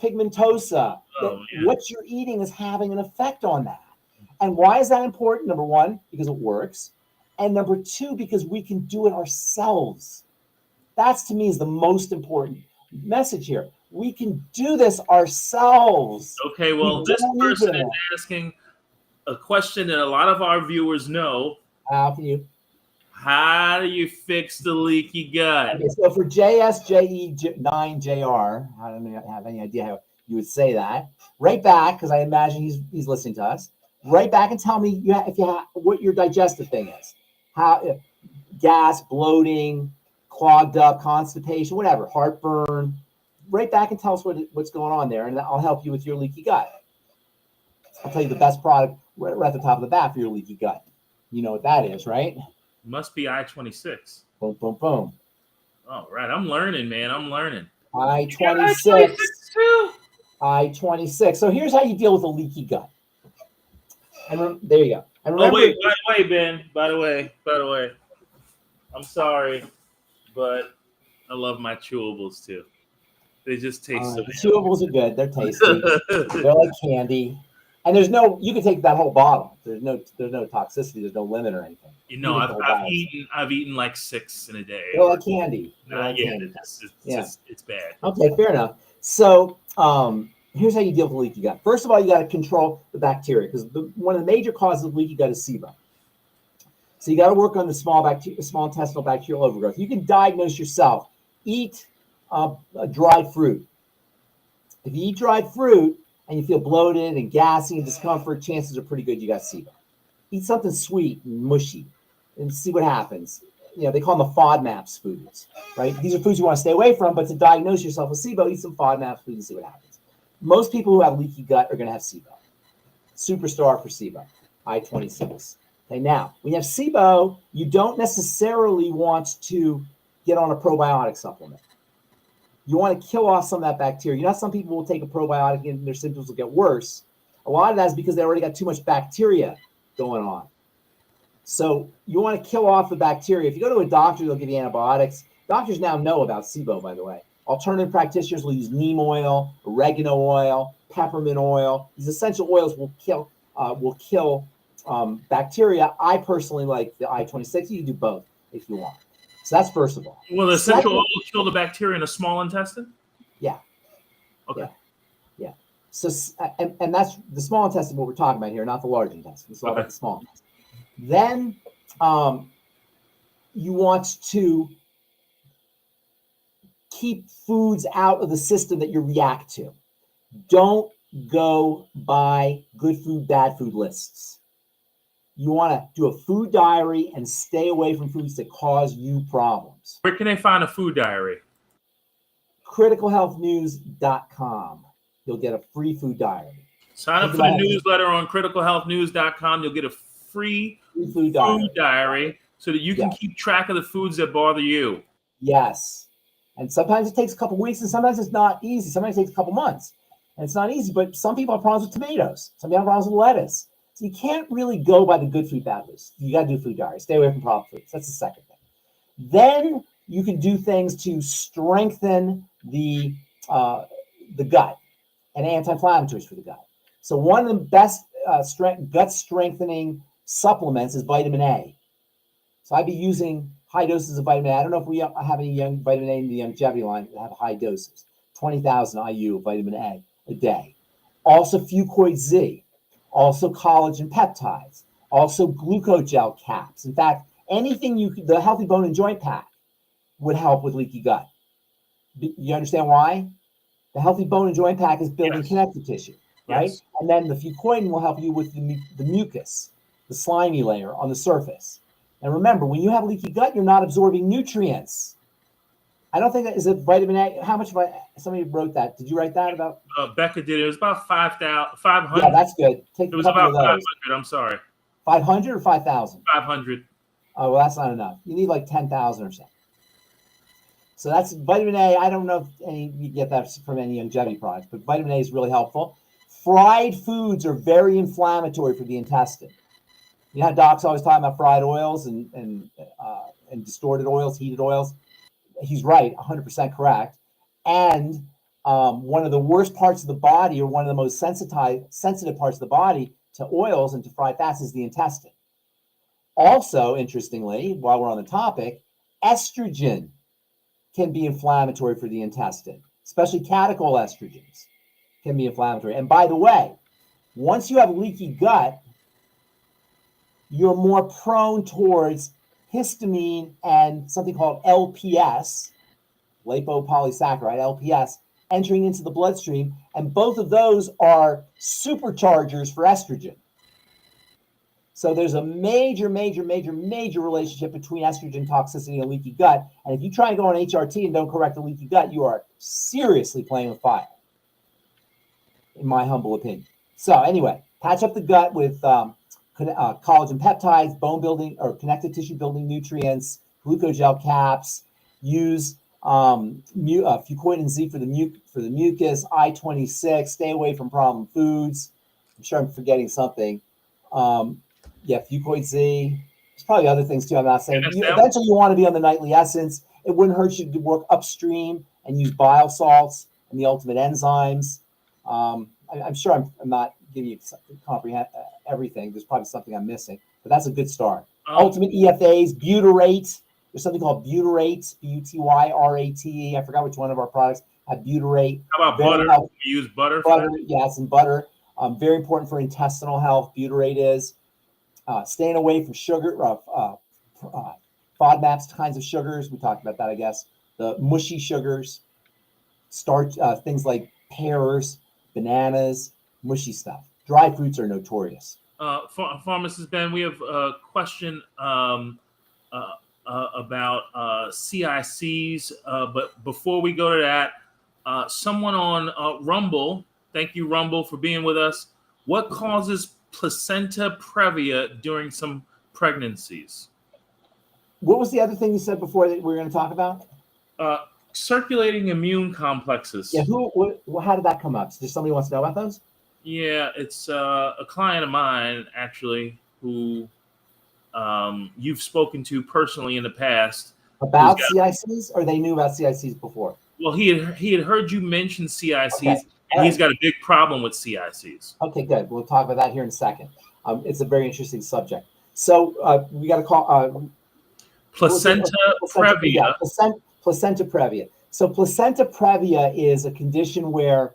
pigmentosa. What you're eating is having an effect on that. And why is that important? Number one, because it works. And number two, because we can do it ourselves. That's, to me, is the most important message here. We can do this ourselves. Okay, well, this person is asking a question that a lot of our viewers know. How can you? How do you fix the leaky gut? Okay, so for JSJE9JR, I don't have any idea how you would say that. Right back, because I imagine he's listening to us. Right back and tell me what your digestive thing is. How gas, bloating, clogged up, constipation, whatever, heartburn. Right back and tell us what's going on there, and I'll help you with your leaky gut. I'll tell you the best product right at the top of the bat for your leaky gut. You know what that is, right? Must be I-26. Boom, boom, boom. All right, I'm learning, man. I'm learning. I-26. I-26. So here's how you deal with a leaky gut. And there you go. And remember, wait, by the way, Ben. By the way, I'm sorry, but I love my chewables too. They just taste so good. Chewables are good. They're tasty. They're like candy. And you can take that whole bottle. There's no toxicity. There's no limit or anything. I've eaten like 6 in a day. They're like candy. It's bad. Okay, fair enough. So here's how you deal with leaky gut. First of all, you got to control the bacteria, because one of the major causes of leaky gut is SIBO. So you got to work on the small intestinal bacterial overgrowth. You can diagnose yourself. Eat dried fruit. If you eat dried fruit and you feel bloated and gassy and discomfort, chances are pretty good you got SIBO. Eat something sweet and mushy and see what happens. They call them the FODMAPs foods, right? These are foods you want to stay away from, but to diagnose yourself with SIBO, eat some FODMAPs foods and see what happens. Most people who have leaky gut are going to have SIBO. Superstar for SIBO, I-26. Okay, now, when you have SIBO, you don't necessarily want to get on a probiotic supplement. You want to kill off some of that bacteria. Some people will take a probiotic and their symptoms will get worse. A lot of that is because they already got too much bacteria going on. So you want to kill off the bacteria. If you go to a doctor, they'll give you antibiotics. Doctors now know about SIBO, by the way. Alternative practitioners will use neem oil, oregano oil, peppermint oil. These essential oils will kill will kill bacteria. I personally like the I-26. You can do both if you want. So that's first of all. Will the essential oil kill the bacteria in the small intestine? Yeah. Okay. Yeah. So, and that's the small intestine, what we're talking about here, not the large intestine. It's all about the small intestine. Then you want to keep foods out of the system that you react to. Don't go by good food, bad food lists. You want to do a food diary and stay away from foods that cause you problems. Where can they find a food diary? criticalhealthnews.com. You'll get a free food diary. Sign up for the newsletter on criticalhealthnews.com. You'll get a free food diary so that you can keep track of the foods that bother you. Yes. And sometimes it takes a couple weeks, and sometimes it's not easy. Sometimes it takes a couple months, and it's not easy. But some people have problems with tomatoes. Some people have problems with lettuce. So you can't really go by the good food, bad list. You got to do food diary. Stay away from problem foods. That's the second thing. Then you can do things to strengthen the gut and anti-inflammatories for the gut. So one of the best gut strengthening supplements is vitamin A. So I'd be using high doses of vitamin A. I don't know if we have any young vitamin A in the longevity line that have high doses. 20,000 IU of vitamin A a day. Also Fucoid Z. Also collagen peptides. Also glucogel caps. In fact, anything the Healthy Bone and Joint Pack would help with leaky gut. You understand why? The Healthy Bone and Joint Pack is building connective tissue, right? Yes. And then the Fucoid will help you with the mucus, the slimy layer on the surface. And remember, when you have leaky gut, you're not absorbing nutrients. I don't think that is it vitamin A. How much? Somebody wrote that. Did you write that about? Becca did. It was about 500. Yeah, that's good. It was about 500. I'm sorry. 500 or 5,000? 500. Oh, well, that's not enough. You need like 10,000 or so. So that's vitamin A. I don't know if you get that from any longevity products, but vitamin A is really helpful. Fried foods are very inflammatory for the intestine. You know how docs always talk about fried oils and distorted oils, heated oils? He's right, 100% correct. And one of the worst parts of the body, or one of the most sensitive parts of the body to oils and to fried fats, is the intestine. Also, interestingly, while we're on the topic, estrogen can be inflammatory for the intestine, especially catechol estrogens can be inflammatory. And by the way, once you have leaky gut, you're more prone towards histamine and something called LPS, lipopolysaccharide, LPS, entering into the bloodstream. And both of those are superchargers for estrogen. So there's a major relationship between estrogen toxicity and leaky gut. And if you try and go on HRT and don't correct the leaky gut, you are seriously playing with fire, in my humble opinion. So anyway, patch up the gut with collagen peptides, bone building or connective tissue building nutrients, glucogel caps. Use Fucoid and Z for the mucus. I-26. Stay away from problem foods. I'm sure I'm forgetting something. Fucoid Z. There's probably other things too. I'm not saying. Eventually, you want to be on the nightly essence. It wouldn't hurt you to work upstream and use bile salts and the ultimate enzymes. I'm sure I'm not giving you comprehend everything. There's probably something I'm missing, but that's a good start. Ultimate EFAs, butyrate. There's something called butyrate, butyrate. I forgot which one of our products had butyrate. How about butter? Can we use butter? Butter, yes, and butter. Very important for intestinal health. Butyrate is staying away from sugar, FODMAPs kinds of sugars. We talked about that, I guess. The mushy sugars, starch, things like pears, bananas, mushy stuff. Dry fruits are notorious. Pharmacist Ben, we have a question about CICs, but before we go to that, someone on Rumble, thank you Rumble for being with us. What causes placenta previa during some pregnancies? What was the other thing you said before that we were going to talk about? Circulating immune complexes. Yeah, how did that come up? Does somebody wants to know about those? Yeah, it's a client of mine actually who you've spoken to personally in the past. About CICs, or they knew about CICs before? Well, he had heard you mention CICs, and he's got a big problem with CICs. Okay, good. We'll talk about that here in a second. It's a very interesting subject. So we got to call Placenta previa. Yeah, placenta previa. So placenta previa is a condition where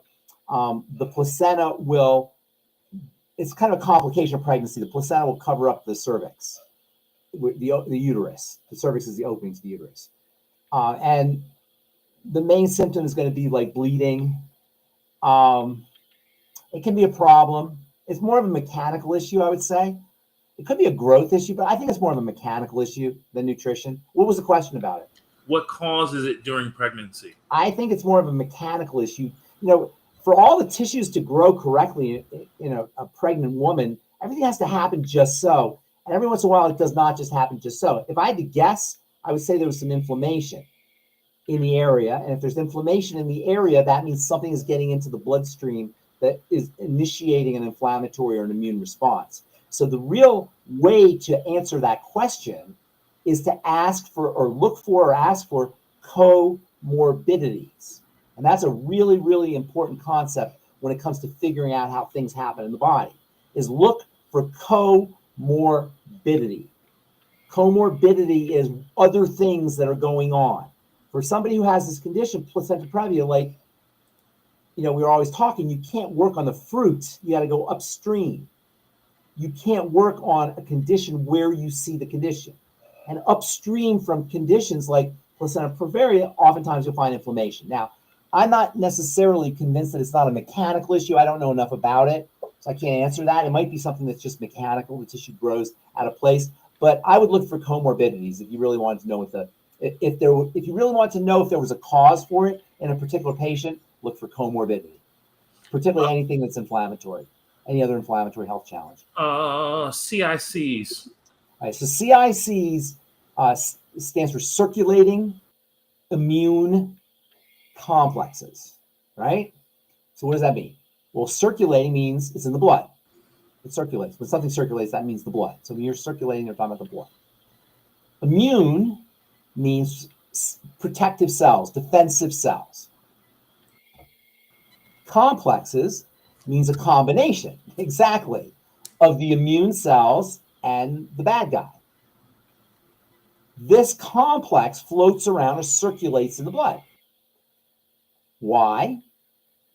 the placenta will, it's kind of a complication of pregnancy. The placenta will cover up the cervix, the uterus. The cervix is the opening to the uterus. And the main symptom is going to be like bleeding. It can be a problem. It's more of a mechanical issue, I would say. It could be a growth issue, but I think it's more of a mechanical issue than nutrition. What was the question about it? What causes it during pregnancy? I think it's more of a mechanical issue. You know, for all the tissues to grow correctly in a pregnant woman, everything has to happen just so. And every once in a while, it does not just happen just so. If I had to guess, I would say there was some inflammation in the area. And if there's inflammation in the area, that means something is getting into the bloodstream that is initiating an inflammatory or an immune response. So the real way to answer that question is to ask for or look for or ask for comorbidities. And that's a really, really important concept when it comes to figuring out how things happen in the body, is look for comorbidity. Comorbidity is other things that are going on. For somebody who has this condition, placenta previa, like, you know, we were always talking, you can't work on the fruit. You got to go upstream. You can't work on a condition where you see the condition. And upstream from conditions like placenta previa, oftentimes you'll find inflammation. Now, I'm not necessarily convinced that it's not a mechanical issue. I don't know enough about it, so I can't answer that. It might be something that's just mechanical. The tissue grows out of place. But I would look for comorbidities if you really wanted to know if you really want to know if there was a cause for it in a particular patient. Look for comorbidity, particularly anything that's inflammatory, any other inflammatory health challenge. CICs. All right, so CICs stands for circulating immune complexes, right? So what does that mean? Well, circulating means it's in the blood. It circulates. When something circulates, that means the blood. So when you're circulating, you're talking about the blood. Immune means protective cells, defensive cells. Complexes means a combination, exactly, of the immune cells and the bad guy. This complex floats around or circulates in the blood. Why?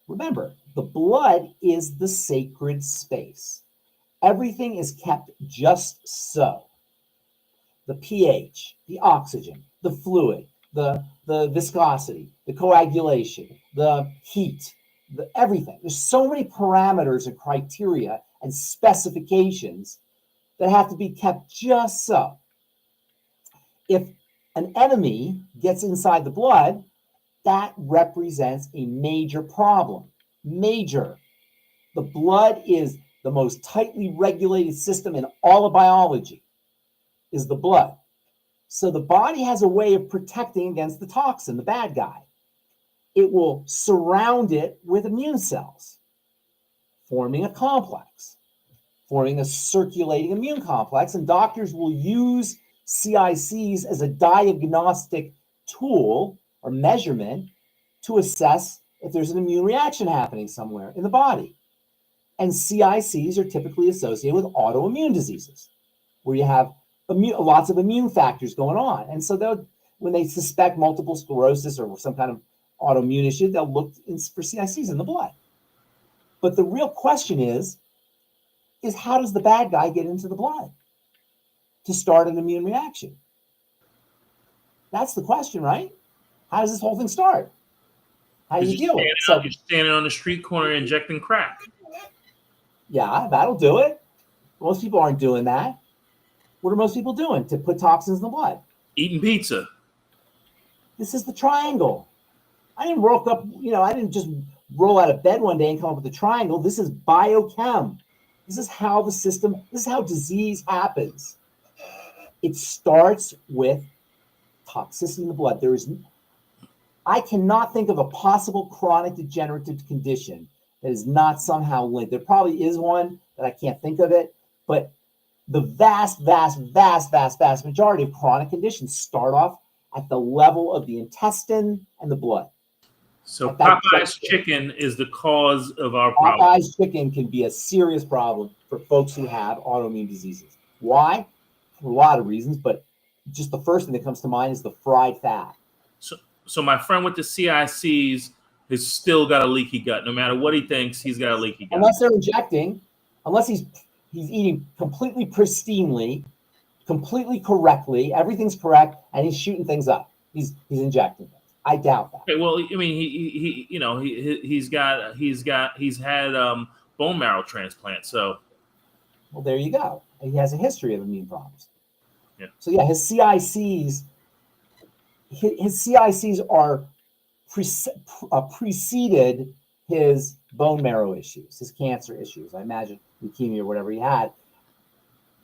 Remember, the blood is the sacred space. Everything is kept just so. The pH, the oxygen, the fluid, the viscosity, the coagulation, the heat, everything. There's so many parameters and criteria and specifications that have to be kept just so. If an enemy gets inside the blood, that represents a major problem. Major. The blood is the most tightly regulated system in all of biology, is the blood. So the body has a way of protecting against the toxin, the bad guy. It will surround it with immune cells, forming a complex, forming a circulating immune complex. And doctors will use CICs as a diagnostic tool or measurement to assess if there's an immune reaction happening somewhere in the body. And CICs are typically associated with autoimmune diseases, where you have lots of immune factors going on. And so when they suspect multiple sclerosis or some kind of autoimmune issue, they'll look for CICs in the blood. But the real question is how does the bad guy get into the blood to start an immune reaction? That's the question, right? How does this whole thing start? How do you deal with it? So you're standing on the street corner injecting crack. Yeah, that'll do it. Most people aren't doing that. What are most people doing to put toxins in the blood? Eating pizza. This is the triangle. I didn't just roll out of bed one day and come up with the triangle. This is biochem. This is how this is how disease happens. It starts with toxicity in the blood. I cannot think of a possible chronic degenerative condition that is not somehow linked. There probably is one, but I can't think of it. But the vast majority of chronic conditions start off at the level of the intestine and the blood. So at that Popeye's juncture. chicken is the cause of our problem. Popeye's chicken can be a serious problem for folks who have autoimmune diseases. Why? For a lot of reasons, but just the first thing that comes to mind is the fried fat. So my friend with the CICs has still got a leaky gut. No matter what he thinks, he's got a leaky gut. Unless they're injecting, unless he's eating completely pristinely, completely correctly, everything's correct, and he's shooting things up. He's injecting things. I doubt that. Okay, well, I mean, he's had bone marrow transplant. So, well, there you go. He has a history of immune problems. Yeah. So yeah, his CICs are preceded his bone marrow issues, his cancer issues. I imagine leukemia or whatever he had.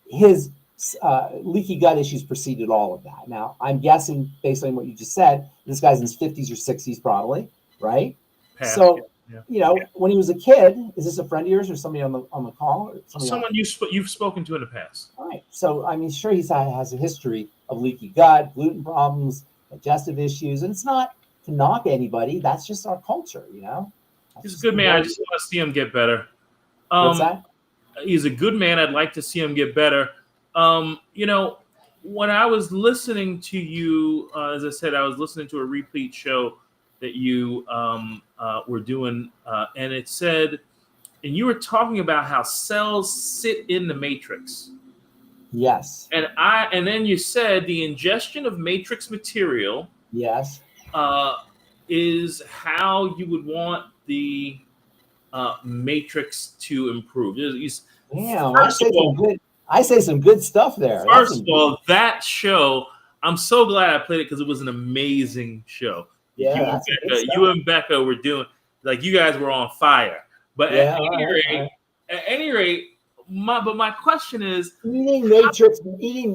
His leaky gut issues preceded all of that. Now, I'm guessing, based on what you just said, this guy's in his 50s or 60s probably, right? Past, so, yeah. When he was a kid, is this a friend of yours or somebody on the call? Or someone you've spoken to in the past. All right. So, I mean, sure, he has a history of leaky gut, gluten problems, digestive issues, and it's not to knock anybody. That's just our culture, He's a good man. I just want to see him get better. What's that? He's a good man. I'd like to see him get better. When I was listening to you, as I said, I was listening to a repeat show that you were doing, and it said, and you were talking about how cells sit in the matrix. Yes. And then you said the ingestion of matrix material. Yes. Is how you would want the matrix to improve. Damn, I say some good stuff there. First of all, that show, I'm so glad I played it because it was an amazing show. Yeah, you and Becca were doing, like, you guys were on fire. But at any rate, my question is, eating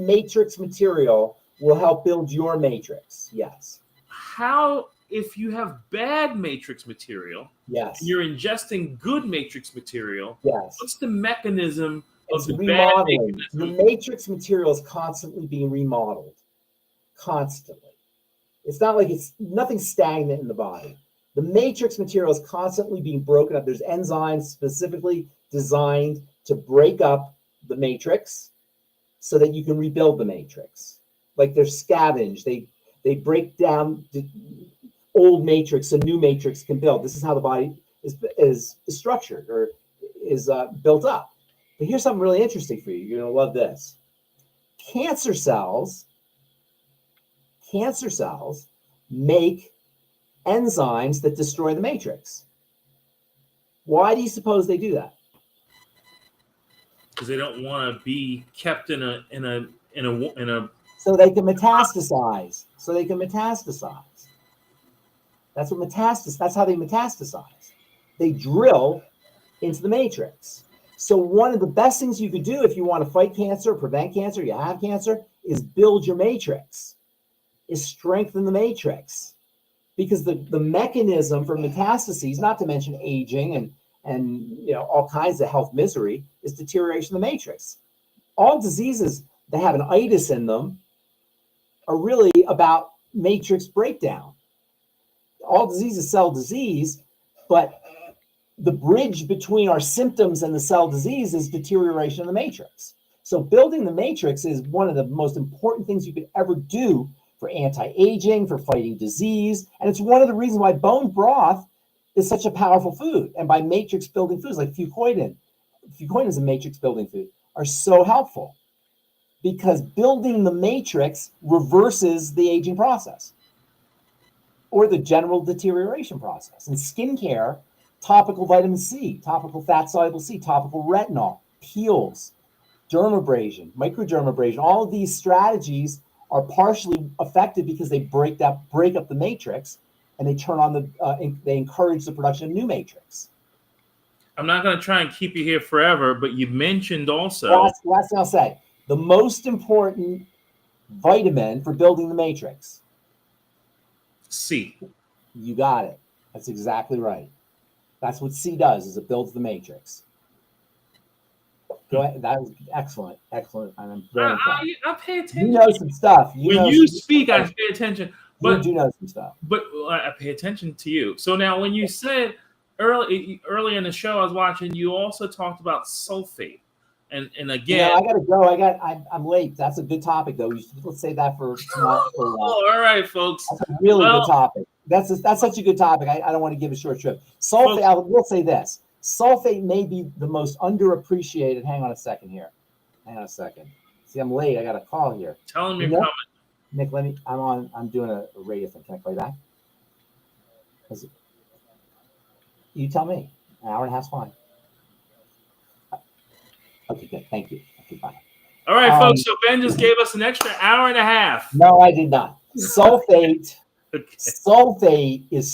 matrix material will help build your matrix. Yes. How, if you have bad matrix material, yes, and you're ingesting good matrix material, yes, what's the mechanism of the remodeling? bad The matrix material is constantly being remodeled. Constantly. It's not like it's nothing stagnant in the body. The matrix material is constantly being broken up. There's enzymes specifically designed to break up the matrix so that you can rebuild the matrix. Like they're scavenged. They break down the old matrix so new matrix can build. This is how the body is structured or is built up. But here's something really interesting for you. You're going to love this. Cancer cells make enzymes that destroy the matrix. Why do you suppose they do that? Because they don't want to be kept in a so they can metastasize. That's how they metastasize. They drill into the matrix. So one of the best things you could do if you want to fight cancer, prevent cancer, you have cancer, is build your matrix, is strengthen the matrix. Because the mechanism for metastases, not to mention aging and all kinds of health misery, is deterioration of the matrix. All diseases that have an itis in them are really about matrix breakdown. All disease is cell disease, but the bridge between our symptoms and the cell disease is deterioration of the matrix. So building the matrix is one of the most important things you could ever do for anti-aging, for fighting disease. And it's one of the reasons why bone broth is such a powerful food. And by matrix building foods like fucoidan is a matrix building food, are so helpful. Because building the matrix reverses the aging process or the general deterioration process. In skincare, topical vitamin C, topical fat soluble C, topical retinol, peels, dermabrasion, microdermabrasion, all of these strategies are partially effective because they break up the matrix and they turn on they encourage the production of new matrix. I'm not going to try and keep you here forever, but you mentioned also. Last thing I'll say, the most important vitamin for building the matrix. C. You got it. That's exactly right. That's what C does, is it builds the matrix. Go ahead. That was excellent. And I'm very impressed. I pay attention. You know some stuff. When you speak, I pay attention. You do know some stuff. But I pay attention to you. So now, when you said early in the show, I was watching, you also talked about sulfate. And again, I gotta go. I'm late. That's a good topic, though. Let's say that for tonight. All right, folks. That's a really good topic. That's such a good topic. I don't want to give a short trip. Sulfate. I will say this: sulfate may be the most underappreciated. Hang on a second here. Hang on a second. See, I'm late. I got a call here. Tell him you're coming. Nick, I'm doing a radio thing. Can I play back? You tell me. An hour and a half's fine. Okay, good. Thank you. Okay, bye. All right, folks. So Ben just gave us an extra hour and a half. No, I did not. Sulfate. Okay. Sulfate is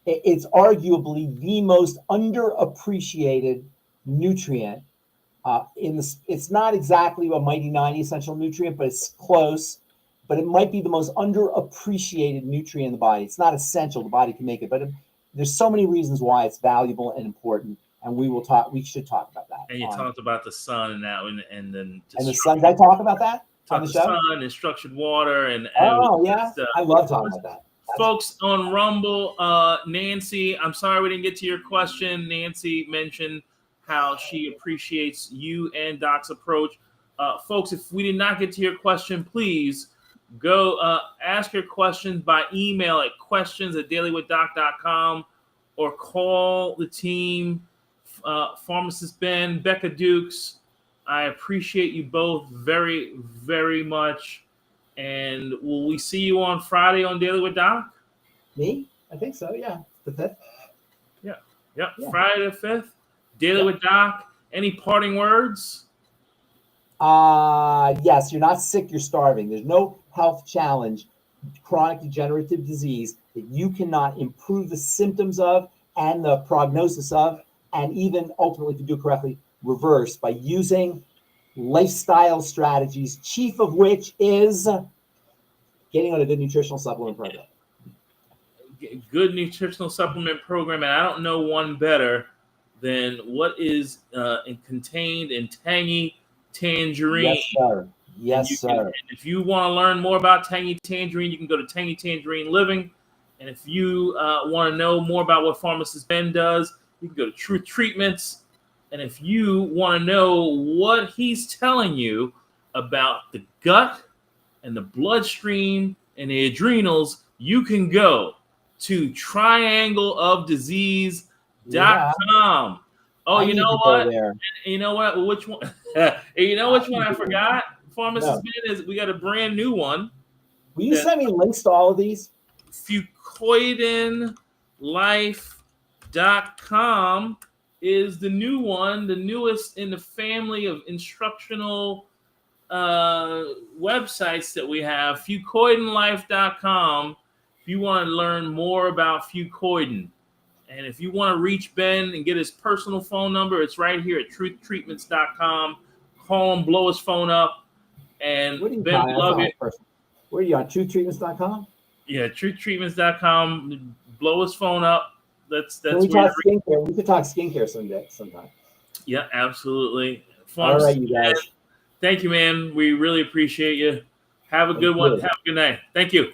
it's arguably the most underappreciated nutrient. It's not exactly a mighty 90 essential nutrient, but it's close. But it might be the most underappreciated nutrient in the body. It's not essential; the body can make it, but there's so many reasons why it's valuable and important. And we should talk about that. And you talked about the sun and that, and then the sun. Did I talk about that on the show? Sun and structured water and yeah, I love talking about that. Folks on Rumble, Nancy, I'm sorry we didn't get to your question. Nancy mentioned how she appreciates you and Doc's approach. Folks, if we did not get to your question, please go ask your questions by email at questions@dailywithdoc.com or call the team. Pharmacist Ben, Becca Dukes, I appreciate you both very, very much. And will we see you on Friday on Daily with Doc? Me? I think so, yeah. The 5th? Yeah. Friday the 5th. Daily with Doc. Any parting words? Yes, you're not sick, you're starving. There's no health challenge, chronic degenerative disease, that you cannot improve the symptoms of and the prognosis of, and even ultimately, if you do it correctly, reverse by using lifestyle strategies, chief of which is getting on a good nutritional supplement program. Good nutritional supplement program, and I don't know one better than what is contained in Tangy Tangerine. Yes, sir. Yes, sir. If you want to learn more about Tangy Tangerine, you can go to Tangy Tangerine Living. And if you want to know more about what Pharmacist Ben does, you can go to Truth Treatments. And if you want to know what he's telling you about the gut and the bloodstream and the adrenals, you can go to triangleofdisease.com. Yeah. Oh, you know what? You know what? Which one? You know which one I forgot? Pharmacist Ben is. We got a brand new one. Will you send me links to all of these? Fucoidenlife.com is the new one, the newest in the family of instructional websites that we have. Fucoidenlife.com. If you want to learn more about Fucoiden, and if you want to reach Ben and get his personal phone number, it's right here at truthtreatments.com. Call him, blow his phone up, and Ben will love it. Where are you on truthtreatments.com? Yeah, truthtreatments.com. Blow his phone up. That's Can we talk skincare? We could talk skincare sometime. Yeah, absolutely. All right, you guys. Thank you, man. We really appreciate you. Have a good one. Have a good night. Thank you.